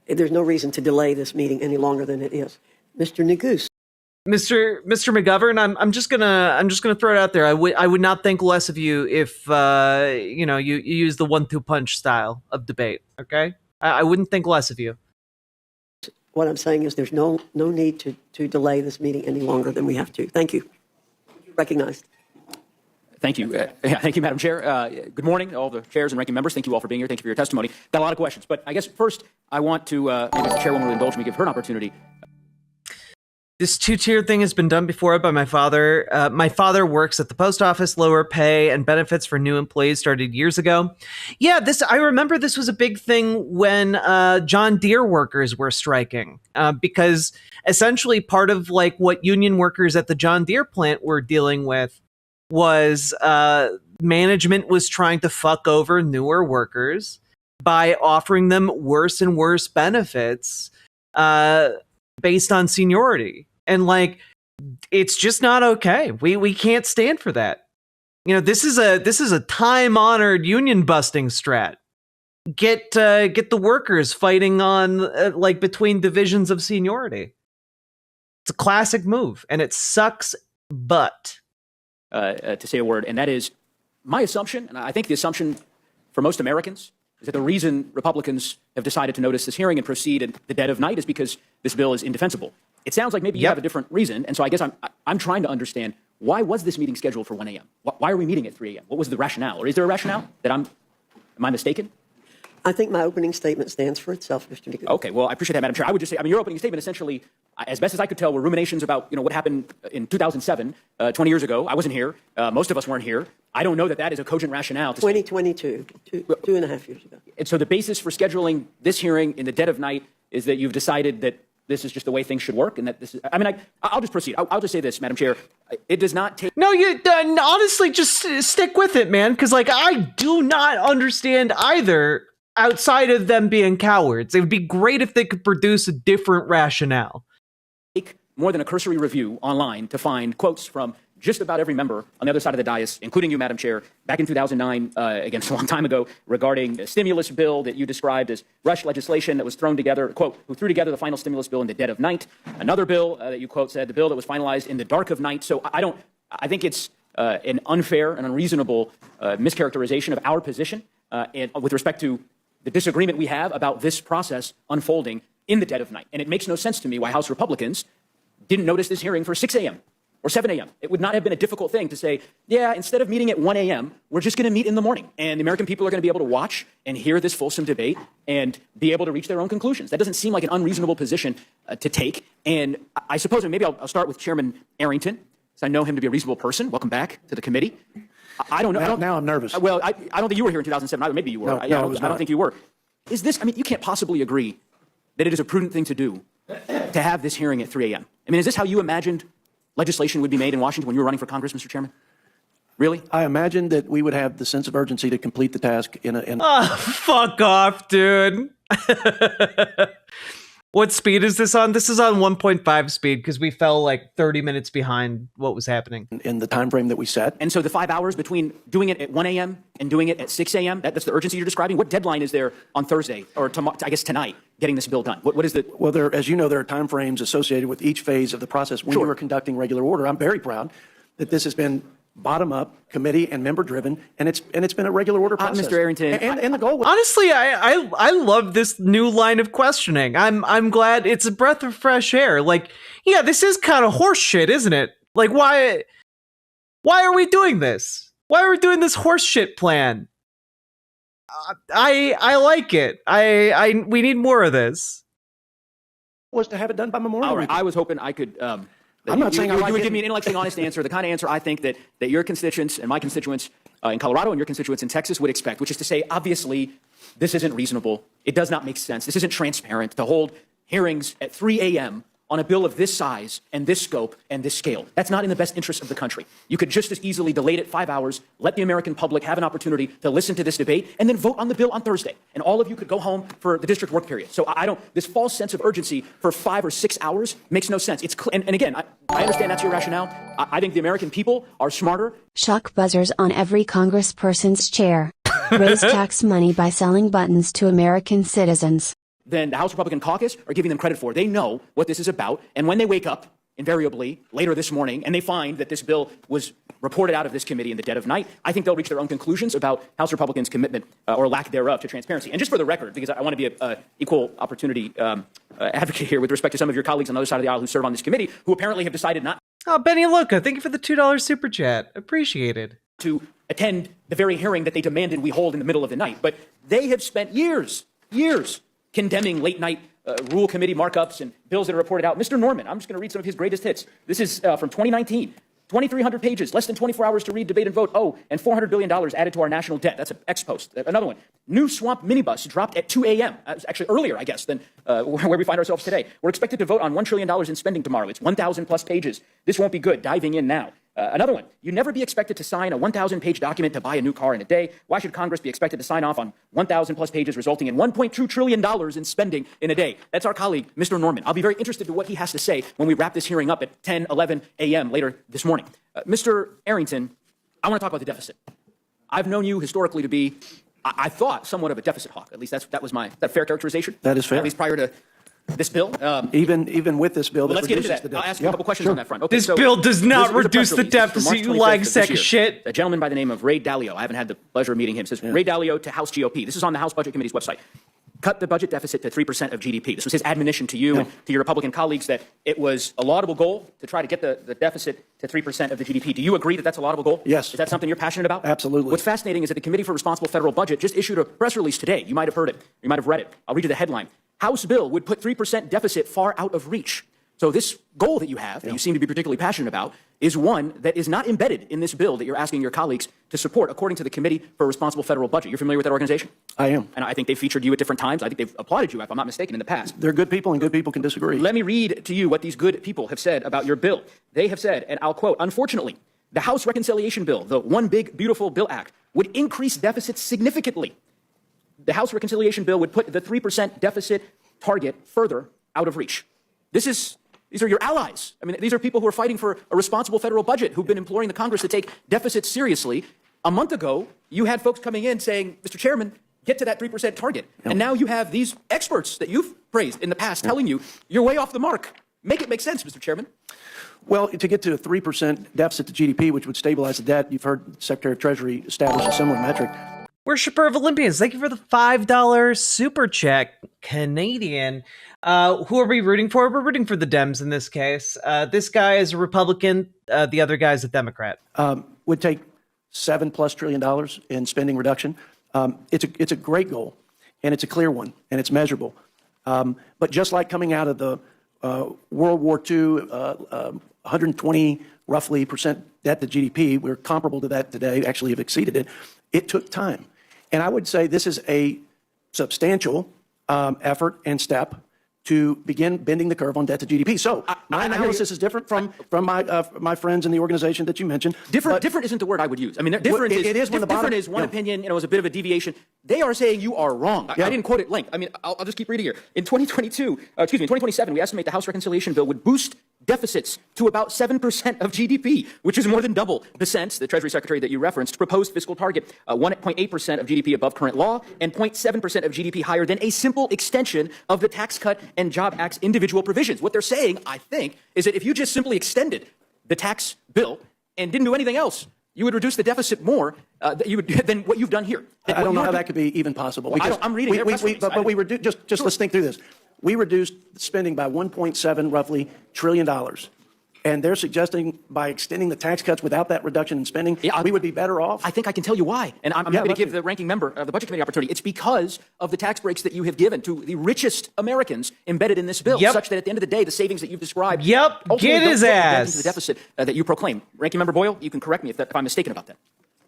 there's no reason to delay this meeting any longer than it is. Mr. Neguse. Mr. McGovern, I'm just gonna throw it out there. I would not think less of you if you use the 1-2 punch style of debate. Okay, I wouldn't think less of you. What I'm saying is there's no need to delay this meeting any longer than we have to. Thank you. Recognized. Thank you. Thank you, Madam Chair. Good morning, all the chairs and ranking members. Thank you all for being here. Thank you for your testimony. Got a lot of questions, but I guess first I want to, maybe the chairwoman will indulge me, give her an opportunity. This 2-tier thing has been done before by my father. My father works at the post office. Lower pay and benefits for new employees started years ago. Yeah, I remember this was a big thing when John Deere workers were striking, because essentially part of like what union workers at the John Deere plant were dealing with was management was trying to fuck over newer workers by offering them worse and worse benefits based on seniority. And like, it's just not okay. We can't stand for that. This is a time-honored union busting strat. Get the workers fighting on like between divisions of seniority. It's a classic move, and it sucks butt. To say a word, and that is my assumption, and I think the assumption for most Americans is that the reason Republicans have decided to notice this hearing and proceed at the dead of night is because this bill is indefensible. It sounds like maybe you have a different reason, and so I guess I'm trying to understand, why was this meeting scheduled for 1 a.m.? Why are we meeting at 3 a.m.? What was the rationale? Or is there a rationale that am I mistaken? I think my opening statement stands for itself, Mr. Neguse. Okay, well, I appreciate that, Madam Chair. I would just say, your opening statement essentially, as best as I could tell, were ruminations about what happened in 2007, 20 years ago. I wasn't here. Most of us weren't here. I don't know that that is a cogent rationale. 2022, 2.5 years ago. And so the basis for scheduling this hearing in the dead of night is that you've decided that this is just the way things should work, and that this is, I'll just proceed. I'll just say this, Madam Chair. It does not take... No, you honestly just stick with it, man, because like I do not understand either. Outside of them being cowards, it would be great if they could produce a different rationale. Take more than a cursory review online to find quotes from just about every member on the other side of the dais, including you, Madam Chair, back in 2009, again, a long time ago, regarding a stimulus bill that you described as rush legislation that was thrown together, quote, who threw together the final stimulus bill in the dead of night. Another bill that you, quote, said, the bill that was finalized in the dark of night. So I think it's an unfair and unreasonable mischaracterization of our position and with respect to the disagreement we have about this process unfolding in the dead of night. And it makes no sense to me why House Republicans didn't notice this hearing for 6 a.m. or 7 a.m. It would not have been a difficult thing to say, yeah, instead of meeting at 1 a.m., we're just going to meet in the morning. And the American people are going to be able to watch and hear this fulsome debate and be able to reach their own conclusions. That doesn't seem like an unreasonable position to take. And I suppose, and maybe I'll start with Chairman Arrington, because I know him to be a reasonable person. Welcome back to the committee. I don't know. Now I'm nervous. Well, I don't think you were here in 2007 either. Maybe you were. No, I was not. don't think you were. Is this, you can't possibly agree that it is a prudent thing to do to have this hearing at 3 a.m. Is this how you imagined legislation would be made in Washington when you were running for Congress, Mr. Chairman? Really? I imagined that we would have the sense of urgency to complete the task in Oh, fuck off, dude. What speed is this on? This is on 1.5 speed because we fell like 30 minutes behind what was happening. In the time frame that we set. And so the 5 hours between doing it at 1 a.m. and doing it at 6 a.m., that's the urgency you're describing? What deadline is there on Thursday, or I guess tonight, getting this bill done? What is the... Well, as you know, there are time frames associated with each phase of the process. When you were conducting regular order, I'm very proud that this has been bottom-up, committee and member-driven, and it's been a regular order process. Mr. Arrington, and the goal was... Honestly, I love this new line of questioning. I'm glad it's a breath of fresh air. Like, yeah, this is kind of horse shit, isn't it? Like, why are we doing this? Why are we doing this horse shit plan? I like it. We need more of this. Was to have it done by Memorial All right, Weekend. I was hoping I could... I'm not saying you I would give me an intellectually honest answer, the kind of answer I think that your constituents and my constituents in Colorado and your constituents in Texas would expect, which is to say, obviously, this isn't reasonable. It does not make sense. This isn't transparent to hold hearings at 3 a.m. on a bill of this size and this scope and this scale. That's not in the best interest of the country. You could just as easily delay it 5 hours, let the American public have an opportunity to listen to this debate, and then vote on the bill on Thursday. And all of you could go home for the district work period. So this false sense of urgency for 5 or 6 hours makes no sense. And again, I understand that's your rationale. I think the American people are smarter. Shock buzzers on every congressperson's chair. Raise tax money by selling buttons to American citizens. Than the House Republican caucus are giving them credit for. They know what this is about, and when they wake up, invariably, later this morning, and they find that this bill was reported out of this committee in the dead of night, I think they'll reach their own conclusions about House Republicans' commitment, or lack thereof, to transparency. And just for the record, because I want to be an equal opportunity advocate here with respect to some of your colleagues on the other side of the aisle who serve on this committee, who apparently have decided not... Oh, Benny Luca, thank you for the $2 super chat. Appreciated. ...to attend the very hearing that they demanded we hold in the middle of the night. But they have spent years condemning late-night rule committee markups and bills that are reported out. Mr. Norman, I'm just going to read some of his greatest hits. This is from 2019. 2,300 pages, less than 24 hours to read, debate, and vote. Oh, and $400 billion added to our national debt. That's an ex post. Another one. New swamp minibus dropped at 2 a.m. Actually earlier, I guess, than where we find ourselves today. We're expected to vote on $1 trillion in spending tomorrow. It's 1,000 plus pages. This won't be good. Diving in now. Another one. You'd never be expected to sign a 1,000-page document to buy a new car in a day. Why should Congress be expected to sign off on 1,000 plus pages resulting in $1.2 trillion in spending in a day? That's our colleague, Mr. Norman. I'll be very interested in what he has to say when we wrap this hearing up at 10, 11 a.m. later this morning. Mr. Arrington, I want to talk about the deficit. I've known you historically to be, I thought, somewhat of a deficit hawk. At least that was that fair characterization? That is fair. At least prior to this bill? Even with this bill, let's get into that. I'll ask you a couple questions on that front. Okay, this bill does not reduce the deficit, you lying sack of shit. A gentleman by the name of Ray Dalio, I haven't had the pleasure of meeting him, says, Ray Dalio to House GOP. This is on the House Budget Committee's website. Cut the budget deficit to 3% of GDP. This was his admonition to you and to your Republican colleagues that it was a laudable goal to try to get the deficit to 3% of the GDP. Do you agree that that's a laudable goal? Yes. Is that something you're passionate about? Absolutely. What's fascinating is that the Committee for Responsible Federal Budget just issued a press release today. You might have heard it. You might have read it. I'll read you the headline. House bill would put 3% deficit far out of reach. So this goal that you have, that you seem to be particularly passionate about, is one that is not embedded in this bill that you're asking your colleagues to support, according to the Committee for Responsible Federal Budget. You're familiar with that organization? I am. And I think they've featured you at different times. I think they've applauded you, if I'm not mistaken, in the past. They're good people, and good people can disagree. Let me read to you what these good people have said about your bill. They have said, and I'll quote, unfortunately, the House Reconciliation Bill, the One Big Beautiful Bill Act, would increase deficits significantly. The House Reconciliation Bill would put the 3% deficit target further out of reach. These are your allies. I mean, these are people who are fighting for a responsible federal budget, who've been imploring the Congress to take deficits seriously. A month ago, you had folks coming in saying, Mr. Chairman, get to that 3% target. Yep. And now you have these experts that you've praised in the past telling you you're way off the mark. Make it make sense, Mr. Chairman. Well, to get to a 3% deficit to GDP, which would stabilize the debt, you've heard Secretary of Treasury establish a similar metric. Worshipper of Olympians, thank you for the $5 super chat, Canadian. Who are we rooting for? We're rooting for the Dems in this case. This guy is a Republican. The other guy is a Democrat. Would take $7+ trillion in spending reduction. It's a great goal, and it's a clear one, and it's measurable. But just like coming out of the World War II, 120 roughly percent debt to GDP, we're comparable to that today. Actually, have exceeded it. It took time, and I would say this is a substantial effort and step to begin bending the curve on debt to GDP. So my analysis is different from my friends in the organization that you mentioned. Different isn't the word I would use. I mean, different is one opinion, was a bit of a deviation. They are saying you are wrong. I didn't quote it length. I mean, I'll just keep reading here. In 2027, we estimate the House reconciliation bill would boost deficits to about 7% of GDP, which is more than double Bessent's, the Treasury Secretary that you referenced, proposed fiscal target, 1.8% of GDP above current law and 0.7% of GDP higher than a simple extension of the Tax Cut and Job Act's individual provisions. What they're saying, I think, is that if you just simply extended the tax bill and didn't do anything else, you would reduce the deficit more than what you've done here. I don't know how that could be even possible. Well, I'm reading their press release. But we reduced, just let's think through this. We reduced spending by $1.7 roughly trillion. And they're suggesting by extending the tax cuts without that reduction in spending, we would be better off. I think I can tell you why. And I'm happy to give the ranking member of the Budget Committee opportunity. It's because of the tax breaks that you have given to the richest Americans embedded in this bill, such that at the end of the day, the savings that you've described get his ass into the deficit that you proclaim. Ranking member Boyle, you can correct me if I'm mistaken about that.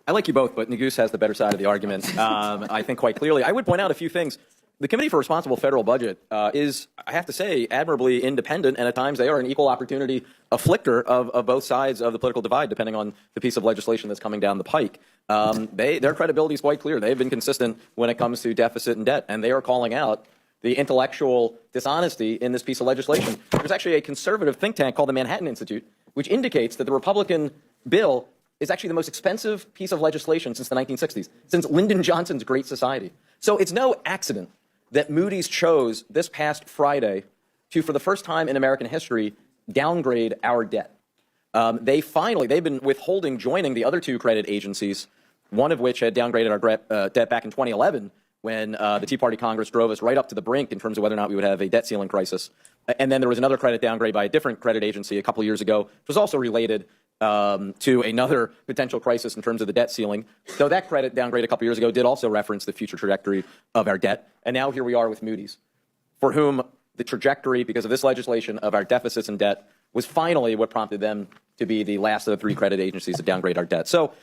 I like you both, but Neguse has the better side of the argument, I think, quite clearly. I would point out a few things. The Committee for Responsible Federal Budget is, I have to say, admirably independent, and at times they are an equal opportunity afflictor of both sides of the political divide, depending on the piece of legislation that's coming down the pike. Their credibility is quite clear. They've been consistent when it comes to deficit and debt, and they are calling out the intellectual dishonesty in this piece of legislation. There's actually a conservative think tank called the Manhattan Institute, which indicates that the Republican bill is actually the most expensive piece of legislation since the 1960s, since Lyndon Johnson's Great Society. So it's no accident that Moody's chose this past Friday to, for the first time in American history, downgrade our debt. They've been withholding joining the other two credit agencies, one of which had downgraded our debt back in 2011 when the Tea Party Congress drove us right up to the brink in terms of whether or not we would have a debt ceiling crisis. And then there was another credit downgrade by a different credit agency a couple years ago, which was also related to another potential crisis in terms of the debt ceiling. Though that credit downgrade a couple years ago did also reference the future trajectory of our debt. And now here we are with Moody's, for whom the trajectory, because of this legislation, of our deficits and debt was finally what prompted them to be the last of the three credit agencies to downgrade our debt. So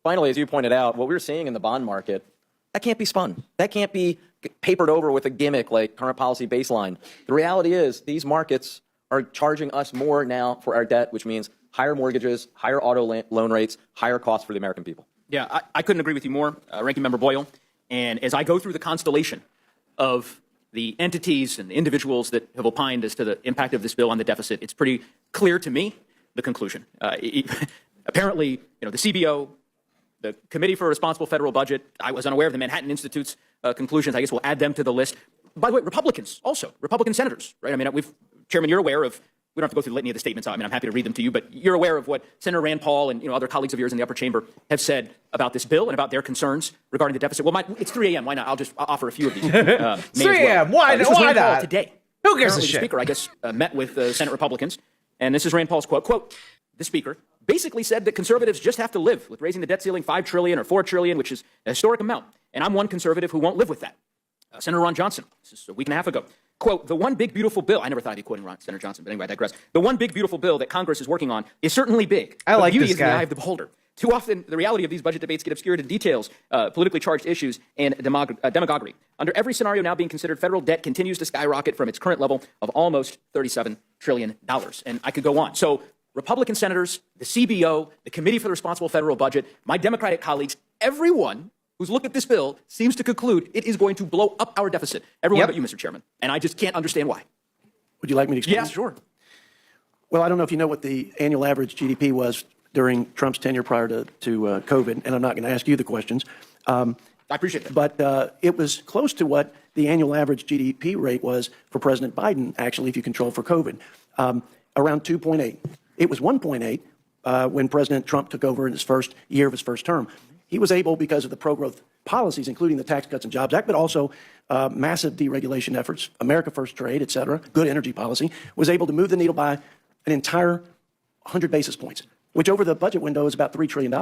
finally, as you pointed out, what we're seeing in the bond market, that can't be spun. That can't be papered over with a gimmick like current policy baseline. The reality is these markets are charging us more now for our debt, which means higher mortgages, higher auto loan rates, higher costs for the American people. Yeah, I couldn't agree with you more, Ranking Member Boyle. And as I go through the constellation of the entities and the individuals that have opined as to the impact of this bill on the deficit, it's pretty clear to me the conclusion. Apparently, the CBO, the Committee for Responsible Federal Budget, I was unaware of the Manhattan Institute's conclusions. I guess we'll add them to the list. By the way, Republicans also, Republican senators, right? I mean, Chairman, you're aware of, we don't have to go through the litany of the statements. I mean, I'm happy to read them to you, but you're aware of what Senator Rand Paul and other colleagues of yours in the upper chamber have said about this bill and about their concerns regarding the deficit. Well, it's 3 a.m. Why not? I'll offer a few of these. 3 a.m. Why this was Rand Paul not? today. Who gives a Apparently, shit? The Speaker, I guess, met with Senate Republicans, and this is Rand Paul's quote, the Speaker basically said that conservatives just have to live with raising the debt ceiling $5 trillion or $4 trillion, which is a historic amount. And I'm one conservative who won't live with that. Senator Ron Johnson, this is a week and a half ago, quote, the one big beautiful bill, I never thought I'd be quoting Senator Johnson, but anyway, I digress. The one big beautiful bill that Congress is working on is certainly big. I like beauty this is in the guy. eye of the beholder. Too often, the reality of these budget debates get obscured in details, politically charged issues, and demagoguery. Under every scenario now being considered, federal debt continues to skyrocket from its current level of almost $37 trillion. And I could go on. So Republican senators, the CBO, the Committee for the Responsible Federal Budget, my Democratic colleagues, everyone who's looked at this bill seems to conclude it is going to blow up our deficit. Everyone but you, Mr. Chairman. And I just can't understand why. Would you like me to explain? Yeah, sure. Well, I don't know if you know what the annual average GDP was during Trump's tenure prior to COVID, and I'm not going to ask you the questions. I appreciate that. But it was close to what the annual average GDP rate was for President Biden, actually, if you control for COVID, around 2.8. It was 1.8 when President Trump took over in his first year of his first term. He was able, because of the pro-growth policies, including the Tax Cuts and Jobs Act, but also massive deregulation efforts, America First trade, et cetera, good energy policy, was able to move the needle by an entire 100 basis points, which over the budget window is about $3 trillion.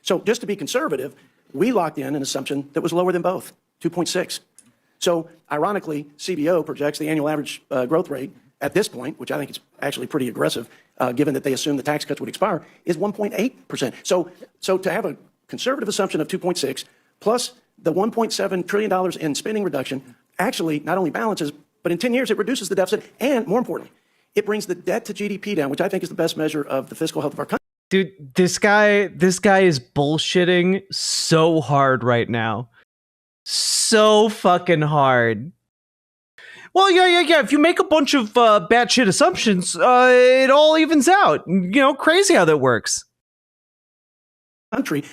So just to be conservative, we locked in an assumption that was lower than both, 2.6. So ironically, CBO projects the annual average growth rate at this point, which I think is actually pretty aggressive, given that they assume the tax cuts would expire, is 1.8%. So to have a conservative assumption of 2.6 plus the $1.7 trillion in spending reduction actually not only balances, But in 10 years, it reduces the deficit, and more importantly, it brings the debt to GDP down, which I think is the best measure of the fiscal health of our country. Dude, this guy is bullshitting so hard right now. So fucking hard. Well, yeah. If you make a bunch of batshit assumptions, it all evens out. Crazy how that works. Country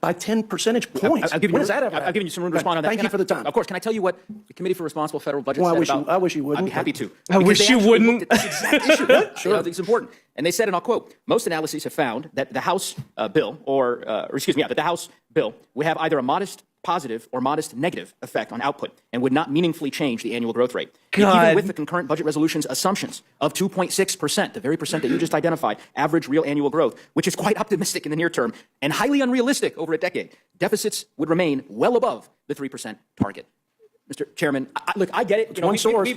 by 10 percentage points. I've given you some room to respond on that. Thank you for the time. Of course. Can I tell you what the Committee for Responsible Federal Budget Well, said about? I wish you wouldn't. I'd be happy to. I wish you wouldn't. At this exact issue. Sure. I think it's important. And they said, and I'll quote, most analyses have found that the House bill, that the House bill would have either a modest positive or modest negative effect on output and would not meaningfully change the annual growth rate. Even with the concurrent budget resolution's assumptions of 2.6%, the very percent that you just identified, average real annual growth, which is quite optimistic in the near term and highly unrealistic over a decade, deficits would remain well above the 3% target. Mr. Chairman, I get it.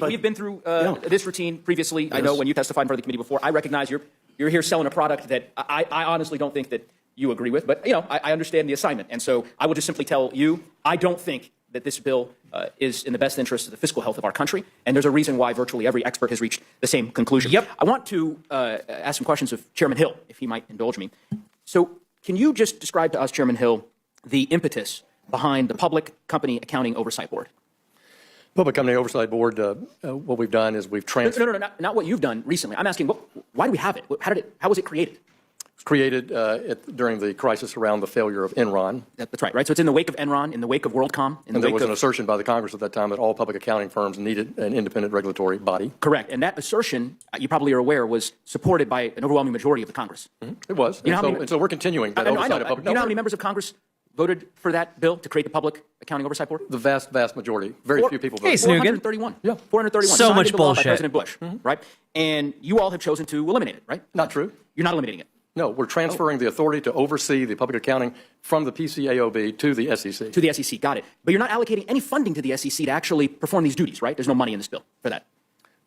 We've been through this routine previously. Yes. I know when you testified in front of the committee before, I recognize you're here selling a product that I honestly don't think that you agree with, but I understand the assignment. And so I will just simply tell you, I don't think that this bill is in the best interest of the fiscal health of our country, and there's a reason why virtually every expert has reached the same conclusion. Yep. I want to ask some questions of Chairman Hill, if he might indulge me. So can you just describe to us, Chairman Hill, the impetus behind the Public Company Accounting Oversight Board? Public Company Oversight Board, what we've done is we've transferred. No, not what you've done recently. I'm asking, why do we have it? How was it created? It was created during the crisis around the failure of Enron. That's right. So it's in the wake of Enron, in the wake of WorldCom. And there was an assertion by the Congress at that time that all public accounting firms needed an independent regulatory body. Correct. And that assertion, you probably are aware, was supported by an overwhelming majority of the Congress. Mm-hmm. It was. And so we're continuing that oversight of public. Do you know how many members of Congress voted for that bill to create the Public Accounting Oversight Board? The vast majority. Very few people voted. 431. Yeah. 431. So much bullshit. By President Bush, right? And you all have chosen to eliminate it, right? Not true. You're not eliminating it. No, we're transferring the authority to oversee the public accounting from the PCAOB to the SEC. To the SEC, got it. But you're not allocating any funding to the SEC to actually perform these duties, right? There's no money in this bill for that.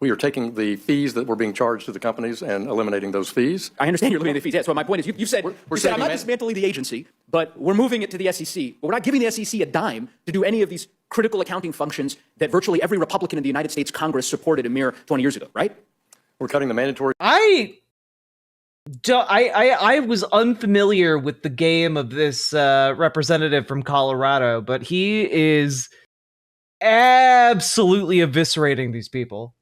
We are taking the fees that were being charged to the companies and eliminating those fees. I understand you're eliminating the fees. Yeah, so my point is, you said, I'm not dismantling the agency, but we're moving it to the SEC. But we're not giving the SEC a dime to do any of these critical accounting functions that virtually every Republican in the United States Congress supported a mere 20 years ago, right? We're cutting the mandatory. I was unfamiliar with the game of this representative from Colorado, but he is absolutely eviscerating these people.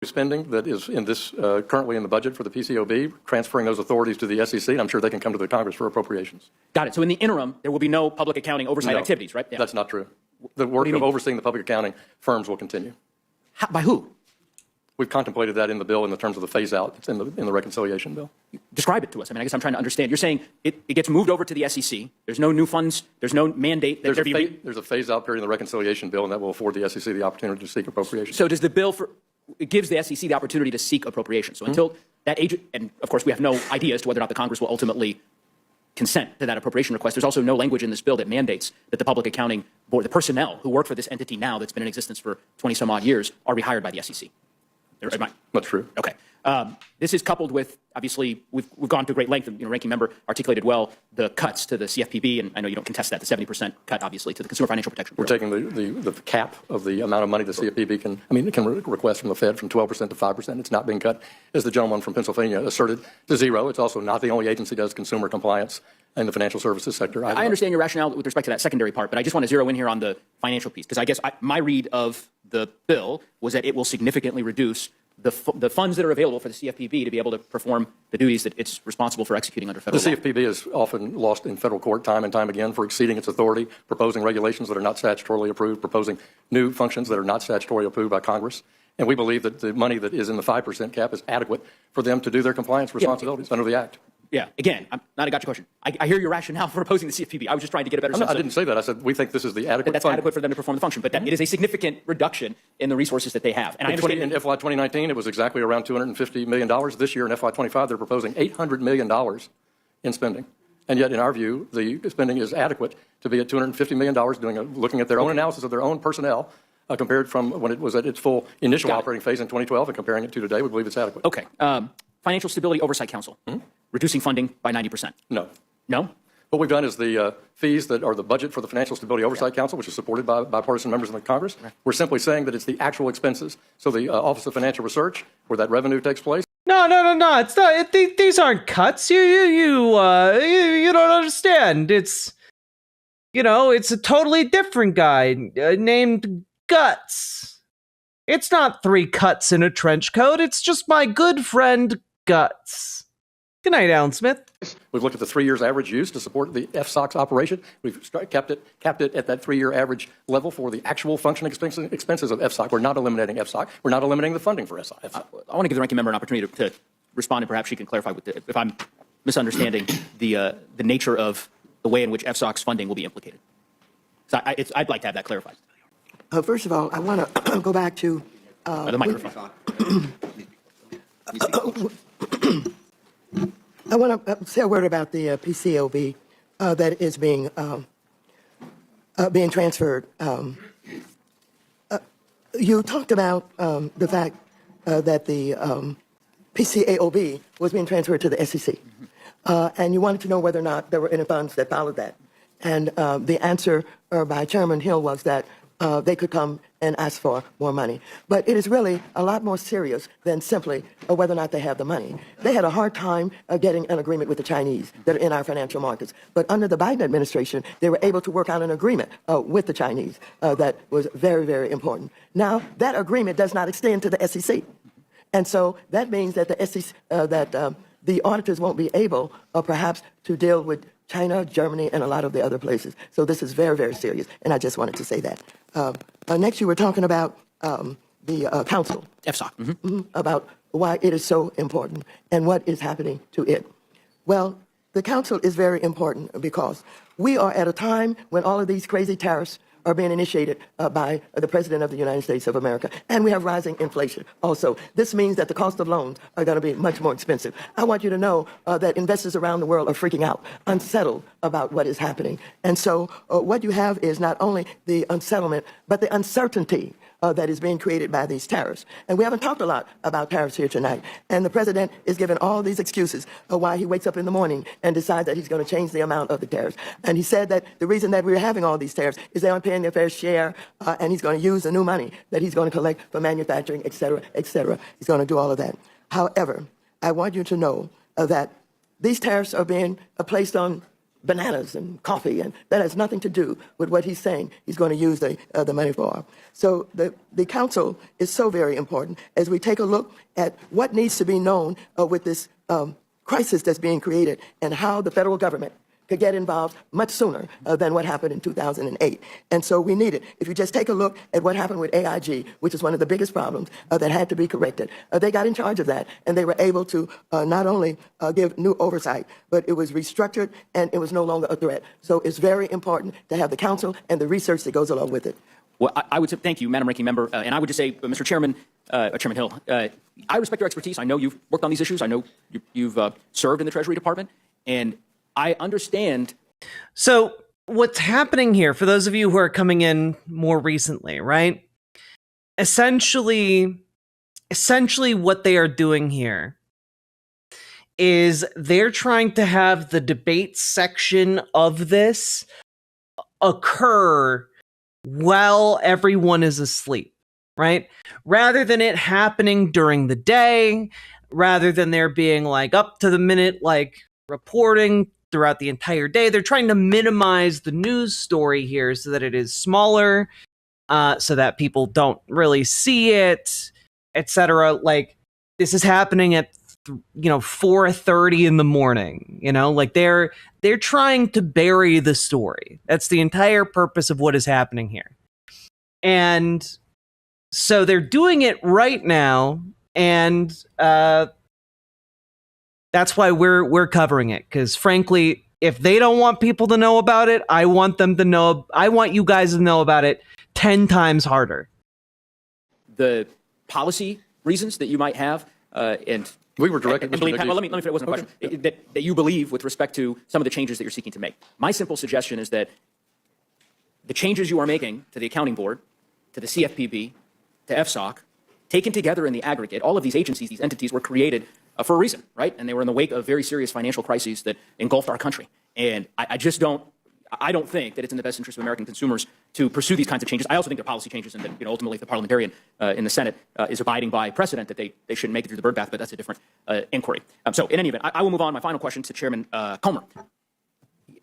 Spending that is in this currently in the budget for the PCOB, transferring those authorities to the SEC, and I'm sure they can come to the Congress for appropriations. Got it. So in the interim, there will be no public accounting oversight activities, right? Yeah. That's not true. The work of overseeing the public accounting firms will continue. By who? We've contemplated that in the bill in the terms of the phase-out. It's in the reconciliation bill. Describe it to us. I guess I'm trying to understand. You're saying it gets moved over to the SEC. There's no new funds. There's no mandate. There's a phase-out period in the reconciliation bill, and that will afford the SEC the opportunity to seek appropriations. So does the bill it gives the SEC the opportunity to seek appropriations. So until that agent, and of course we have no idea as to whether or not the Congress will ultimately consent to that appropriation request. There's also no language in this bill that mandates that the Public Accounting Board, the personnel who work for this entity now that's been in existence for 20 some odd years, are rehired by the SEC. That's true. Okay. This is coupled with, obviously, we've gone to great length, and Ranking Member articulated well the cuts to the CFPB, and I know you don't contest that, the 70% cut, obviously, to the Consumer Financial Protection Bureau. We're taking the cap of the amount of money the CFPB can request from the Fed from 12% to 5%. It's not being cut, as the gentleman from Pennsylvania asserted, to zero. It's also not the only agency that does consumer compliance in the financial services sector. I understand your rationale with respect to that secondary part, but I just want to zero in here on the financial piece, because I guess my read of the bill was that it will significantly reduce the funds that are available for the CFPB to be able to perform the duties that it's responsible for executing under federal law. The CFPB is often lost in federal court time and time again for exceeding its authority, proposing regulations that are not statutorily approved, proposing new functions that are not statutorily approved by Congress. And we believe that the money that is in the 5% cap is adequate for them to do their compliance responsibilities under the Act. Yeah, again, I got your question. I hear your rationale for opposing the CFPB. I was just trying to get a better sense. I didn't say that. I said we think this is the adequate That's adequate for them to perform the function, but that it is a significant reduction in the resources that they have. And I understand in FY 2019, it was exactly around $250 million. This year in FY 25, they're proposing $800 million in spending. And yet, in our view, the spending is adequate to be at $250 million, looking at their own analysis of their own personnel, compared from when it was at its full initial operating phase in 2012 and comparing it to today. We believe it's adequate. Okay. Financial Stability Oversight Council, reducing funding by 90%. No. No? What we've done is the fees that are the budget for the Financial Stability Oversight Council, which is supported by bipartisan members of the Congress. We're simply saying that it's the actual expenses. So the Office of Financial Research, where that revenue takes place. No. It's not. These aren't cuts. You don't understand. It's a totally different guy named Guts. It's not 3 cuts in a trench coat. It's just my good friend Guts. Good night, Alan Smith. We've looked at the 3 years average used to support the FSOC's operation. We've capped it at that 3-year average level for the actual functioning expenses of FSOC. We're not eliminating FSOC. We're not eliminating the funding for FSOC. I want to give the ranking member an opportunity to respond, and perhaps she can clarify if I'm misunderstanding the nature of the way in which FSOC's funding will be implicated. So I'd like to have that clarified. First of all, I want to go back to the microphone. I want to say a word about the PCOB that is being transferred. You talked about the fact that the PCAOB was being transferred to the SEC, and you wanted to know whether or not there were any funds that followed that. And the answer by Chairman Hill was that they could come and ask for more money. But it is really a lot more serious than simply whether or not they have the money. They had a hard time getting an agreement with the Chinese that are in our financial markets. But under the Biden administration, they were able to work out an agreement with the Chinese that was very, very important. Now, that agreement does not extend to the SEC. And so that means that the SEC, the auditors won't be able, perhaps, to deal with China, Germany, and a lot of the other places. So this is very, very serious, and I just wanted to say that. Next, you were talking about the council. FSOC. About why it is so important and what is happening to it. Well, the council is very important because we are at a time when all of these crazy tariffs are being initiated by the President of the United States of America. And we have rising inflation also. This means that the cost of loans are going to be much more expensive. I want you to know that investors around the world are freaking out, unsettled about what is happening. And so what you have is not only the unsettlement, but the uncertainty that is being created by these tariffs. And we haven't talked a lot about tariffs here tonight. And the president is giving all these excuses why he wakes up in the morning and decides that he's going to change the amount of the tariffs. And he said that the reason that we're having all these tariffs is they aren't paying their fair share, and he's going to use the new money that he's going to collect for manufacturing, et cetera, et cetera. He's going to do all of that. However, I want you to know that these tariffs are being placed on bananas and coffee, and that has nothing to do with what he's saying he's going to use the money for. So the council is so very important as we take a look at what needs to be known with this crisis that's being created and how the federal government could get involved much sooner than what happened in 2008. And so we need it. If you just take a look at what happened with AIG, which is one of the biggest problems that had to be corrected, they got in charge of that, and they were able to not only give new oversight, but it was restructured, and it was no longer a threat. So it's very important to have the council and the research that goes along with it. Well, I would say thank you, Madam Ranking Member. And I would just say, Mr. Chairman, Chairman Hill, I respect your expertise. I know you've worked on these issues. I know you've served in the Treasury Department, and I understand. So what's happening here, for those of you who are coming in more recently, right? Essentially what they are doing here is they're trying to have the debate section of this occur while everyone is asleep, right? Rather than it happening during the day, rather than there being like up to the minute, like reporting throughout the entire day. They're trying to minimize the news story here so that it is smaller, so that people don't really see it, etc. Like, this is happening at 4:30 in the morning. Like they're trying to bury the story. That's the entire purpose of what is happening here. And so they're doing it right now, and that's why we're covering it, because frankly, if they don't want people to know about it, I want you guys to know about it 10 times harder. The policy reasons that you might have, and we were directed. Let me finish. It wasn't a question. That you believe with respect to some of the changes that you're seeking to make. My simple suggestion is that the changes you are making to the accounting board, to the CFPB, to FSOC, taken together in the aggregate, all of these agencies, these entities were created for a reason, right? And they were in the wake of very serious financial crises that engulfed our country. And I just don't. I don't think that it's in the best interest of American consumers to pursue these kinds of changes. I also think they're policy changes, and that ultimately, if the parliamentarian in the Senate is abiding by precedent, that they shouldn't make it through the birdbath. But that's a different inquiry. So, in any event, I will move on. My final question to Chairman Comer.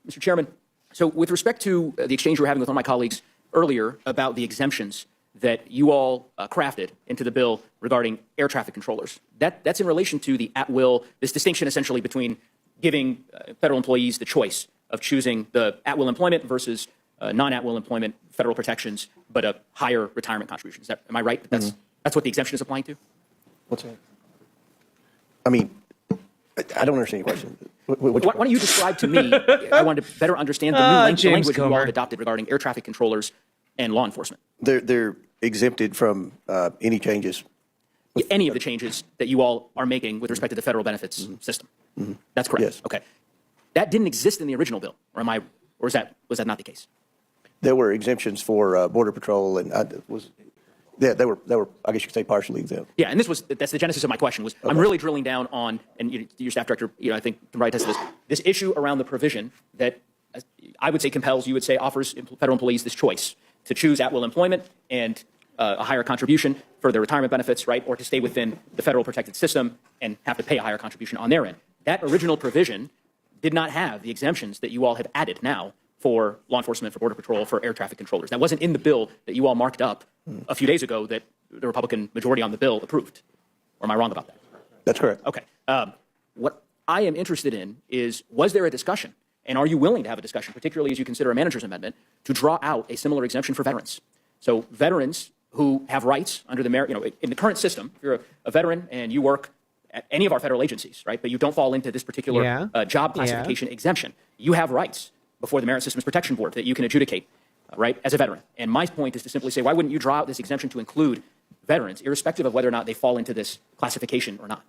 Mr. Chairman, so with respect to the exchange you were having with one of my colleagues earlier about the exemptions that you all crafted into the bill regarding air traffic controllers, that's in relation to the at-will, this distinction essentially between giving federal employees the choice of choosing the at-will employment versus non-at-will employment, federal protections, but a higher retirement contribution. Am I right? That's what the exemption is applying to? What's that? I mean, I don't understand your question. Why don't you describe to me, I wanted to better understand the new language you all have adopted regarding air traffic controllers and law enforcement. They're exempted from any changes. Any of the changes that you all are making with respect to the federal benefits system. That's correct. Yes. Okay. That didn't exist in the original bill, or was that not the case? There were exemptions for Border Patrol, and they were, I guess you could say, partially exempt. Yeah, and that's the genesis of my question. Was I'm really drilling down on, and your staff director, I think can write this issue around the provision that I would say compels, you would say offers federal employees this choice to choose at-will employment and a higher contribution for their retirement benefits, right, or to stay within the federal protected system and have to pay a higher contribution on their end. That original provision did not have the exemptions that you all have added now for law enforcement, for Border Patrol, for air traffic controllers. That wasn't in the bill that you all marked up a few days ago that the Republican majority on the bill approved. Or am I wrong about that? That's correct. Okay. What I am interested in is, was there a discussion, and are you willing to have a discussion, particularly as you consider a manager's amendment, to draw out a similar exemption for veterans? So veterans who have rights under the in the current system, if you're a veteran and you work at any of our federal agencies, right, but you don't fall into this particular job classification exemption, you have rights before the Merit Systems Protection Board that you can adjudicate, right, as a veteran. And my point is to simply say, why wouldn't you draw out this exemption to include veterans, irrespective of whether or not they fall into this classification or not?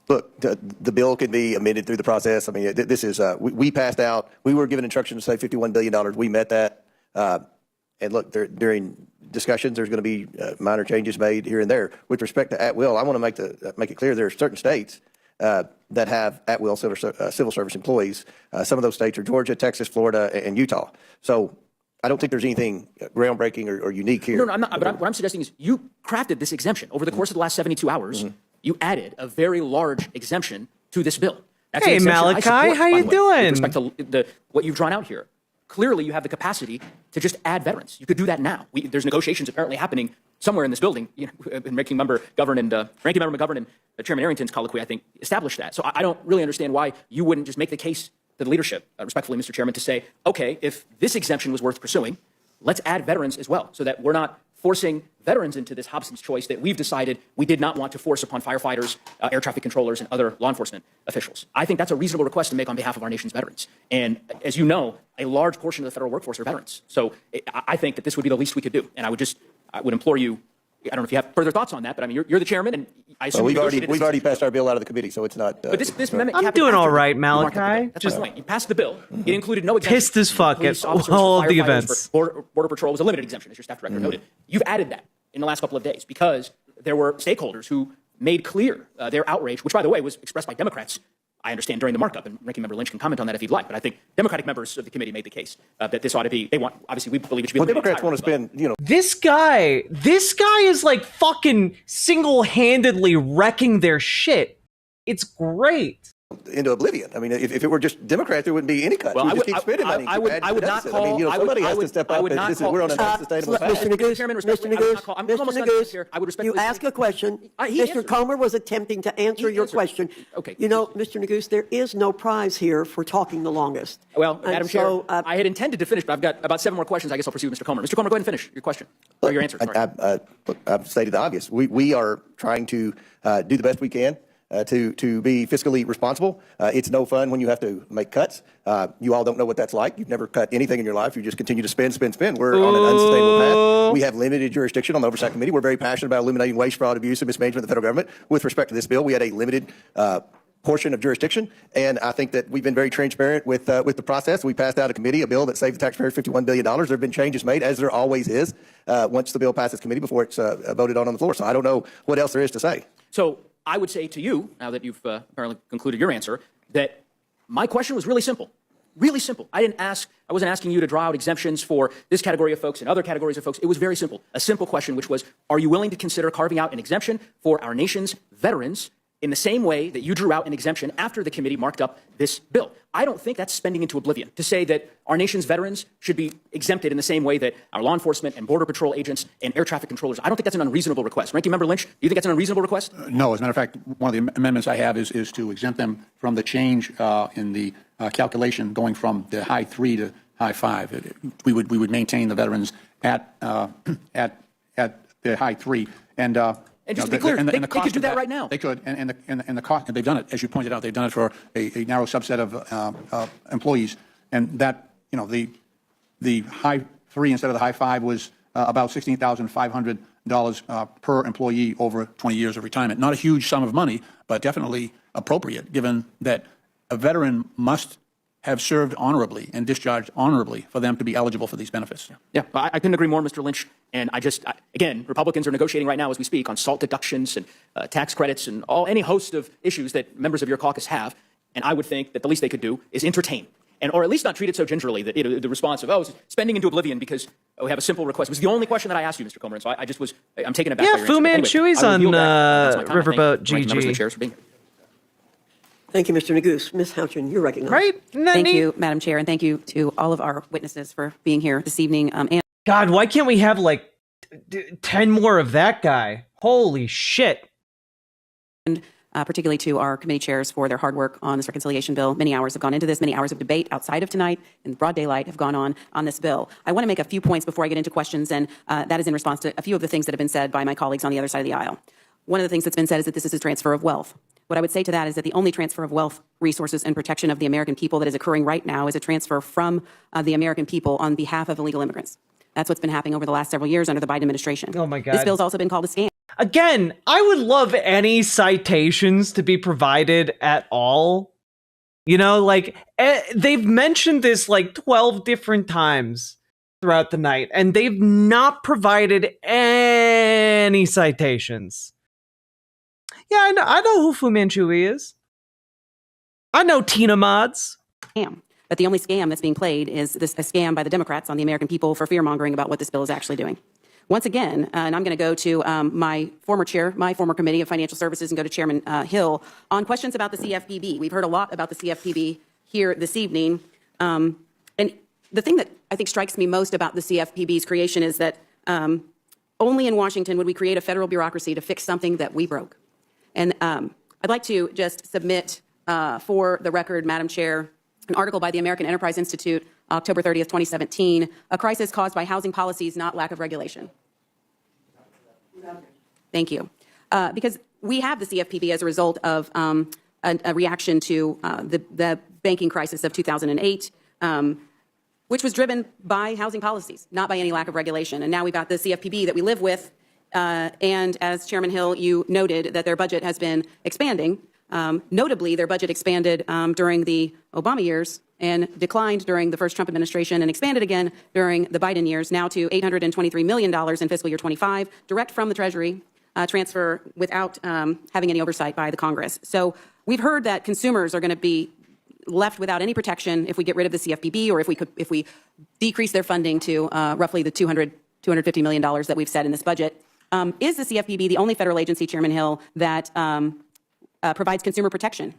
Look, the bill can be amended through the process. I mean, this is, we passed out, we were given instructions to say $51 billion. We met that. And look, during discussions, there's going to be minor changes made here and there. With respect to at-will, I want to make it clear there are certain states that have at-will civil service employees. Some of those states are Georgia, Texas, Florida, and Utah. So I don't think there's anything groundbreaking or unique here. No, I'm not. But what I'm suggesting is you crafted this exemption over the course of the last 72 hours. You added a very large exemption to this bill. That's hey, Malachi, how you doing? With respect to what you've drawn out here. Clearly, you have the capacity to just add veterans. You could do that now. There's negotiations apparently happening somewhere in this building. Ranking Member McGovern and Chairman Arrington's colloquy, I think, established that. So I don't really understand why you wouldn't just make the case to the leadership, respectfully, Mr. Chairman, to say, okay, if this exemption was worth pursuing, let's add veterans as well, so that we're not forcing veterans into this Hobson's choice that we've decided we did not want to force upon firefighters, air traffic controllers, and other law enforcement officials. I think that's a reasonable request to make on behalf of our nation's veterans. And as you know, a large portion of the federal workforce are veterans. So I think that this would be the least we could do. And I would implore you, I don't know if you have further thoughts on that, but I mean, you're the chairman, and I assume we've already passed our bill out of the committee, so it's not. But this amendment, I'm doing all right, Malachi. That's my point. You passed the bill. It included no exemption. Pissed as fuck at all of the events. Border Patrol was a limited exemption, as your staff director noted. You've added that in the last couple of days because there were stakeholders who made clear their outrage, which, by the way, was expressed by Democrats, I understand, during the markup, and Ranking Member Lynch can comment on that if he'd like, but I think Democratic members of the committee made the case that this ought to be, obviously, we believe it should be. Well, Democrats want to spend, This guy is like fucking single-handedly wrecking their shit. It's great. Into oblivion. I mean, if it were just Democrats, there wouldn't be any cuts. Well, we just keep spending money. I would not call. Somebody has to step up. We're on a unsustainable path. Mr. Neguse, you ask a question. Mr. Comer was attempting to answer your question. Okay. Mr. Neguse, there is no prize here for talking the longest. Well, Madam Chair, I had intended to finish, but I've got about 7 more questions. I guess I'll proceed with Mr. Comer. Mr. Comer, go ahead and finish your question or your answer. I've stated the obvious. We are trying to do the best we can. To be fiscally responsible. It's no fun when you have to make cuts. You all don't know what that's like. You've never cut anything in your life. You just continue to spend. We're on an unsustainable path. We have limited jurisdiction on the Oversight Committee. We're very passionate about eliminating waste, fraud, abuse, and mismanagement of the federal government. With respect to this bill, we had a limited portion of jurisdiction, and I think that we've been very transparent with the process. We passed out a committee, a bill that saved the taxpayers $51 billion. There have been changes made, as there always is, once the bill passes committee before it's voted on the floor. So I don't know what else there is to say. So I would say to you, now that you've apparently concluded your answer, that my question was really simple. Really simple. I wasn't asking you to draw out exemptions for this category of folks and other categories of folks. It was very simple. A simple question, which was, are you willing to consider carving out an exemption for our nation's veterans in the same way that you drew out an exemption after the committee marked up this bill? I don't think that's spending into oblivion to say that our nation's veterans should be exempted in the same way that our law enforcement and border patrol agents and air traffic controllers. I don't think that's an unreasonable request. Ranking Member Lynch, do you think that's an unreasonable request? No, as a matter of fact, one of the amendments I have is to exempt them from the change in the calculation going from the high 3 to high 5. We would maintain the veterans at the high 3. And just to be clear, they could do that right now. They could, and the cost, and they've done it, as you pointed out, they've done it for a narrow subset of employees, and that, the high 3 instead of the high 5 was about $16,500 per employee over 20 years of retirement. Not a huge sum of money, but definitely appropriate, given that a veteran must have served honorably and discharged honorably for them to be eligible for these benefits. Yeah, I couldn't agree more, Mr. Lynch. And again, Republicans are negotiating right now as we speak on SALT deductions and tax credits and any host of issues that members of your caucus have. And I would think that the least they could do is entertain, or at least not treat it so gingerly that the response of, spending into oblivion because we have a simple request was the only question that I asked you, Mr. Comer. And so I'm taken aback. Yeah, Fu Manchu's on Riverboat GG. Thank you, Mr. Neguse. Ms. Houchin, you're recognized. Right? Thank you, Madam Chair, and thank you to all of our witnesses for being here this evening. God, why can't we have like 10 more of that guy? Holy shit. And particularly to our committee chairs for their hard work on this reconciliation bill. Many hours have gone into this. Many hours of debate outside of tonight in broad daylight have gone on this bill. I want to make a few points before I get into questions, and that is in response to a few of the things that have been said by my colleagues on the other side of the aisle. One of the things that's been said is that this is a transfer of wealth. What I would say to that is that the only transfer of wealth, resources, and protection of the American people that is occurring right now is a transfer from the American people on behalf of illegal immigrants. That's what's been happening over the last several years under the Biden administration. Oh my God. This bill's also been called a scam. Again, I would love any citations to be provided at all. They've mentioned this like 12 different times throughout the night, and they've not provided any citations. Yeah, I know who Fu Manchu is. I know Tina Mods. But the only scam that's being played is a scam by the Democrats on the American people for fear-mongering about what this bill is actually doing. Once again, and I'm going to go to my former committee of financial services, and go to Chairman Hill on questions about the CFPB. We've heard a lot about the CFPB here this evening. And the thing that I think strikes me most about the CFPB's creation is that only in Washington would we create a federal bureaucracy to fix something that we broke. And I'd like to just submit for the record, Madam Chair, an article by the American Enterprise Institute, October 30th, 2017, a crisis caused by housing policies, not lack of regulation. Thank you. Because we have the CFPB as a result of a reaction to the banking crisis of 2008, which was driven by housing policies, not by any lack of regulation. And now we've got the CFPB that we live with. And as Chairman Hill, you noted that their budget has been expanding. Notably, their budget expanded during the Obama years and declined during the first Trump administration and expanded again during the Biden years, now to $823 million in fiscal year 25, direct from the Treasury, transfer without having any oversight by the Congress. So we've heard that consumers are going to be left without any protection if we get rid of the CFPB, or if we decrease their funding to roughly the $250 million that we've set in this budget. Is the CFPB the only federal agency, Chairman Hill, that provides consumer protection?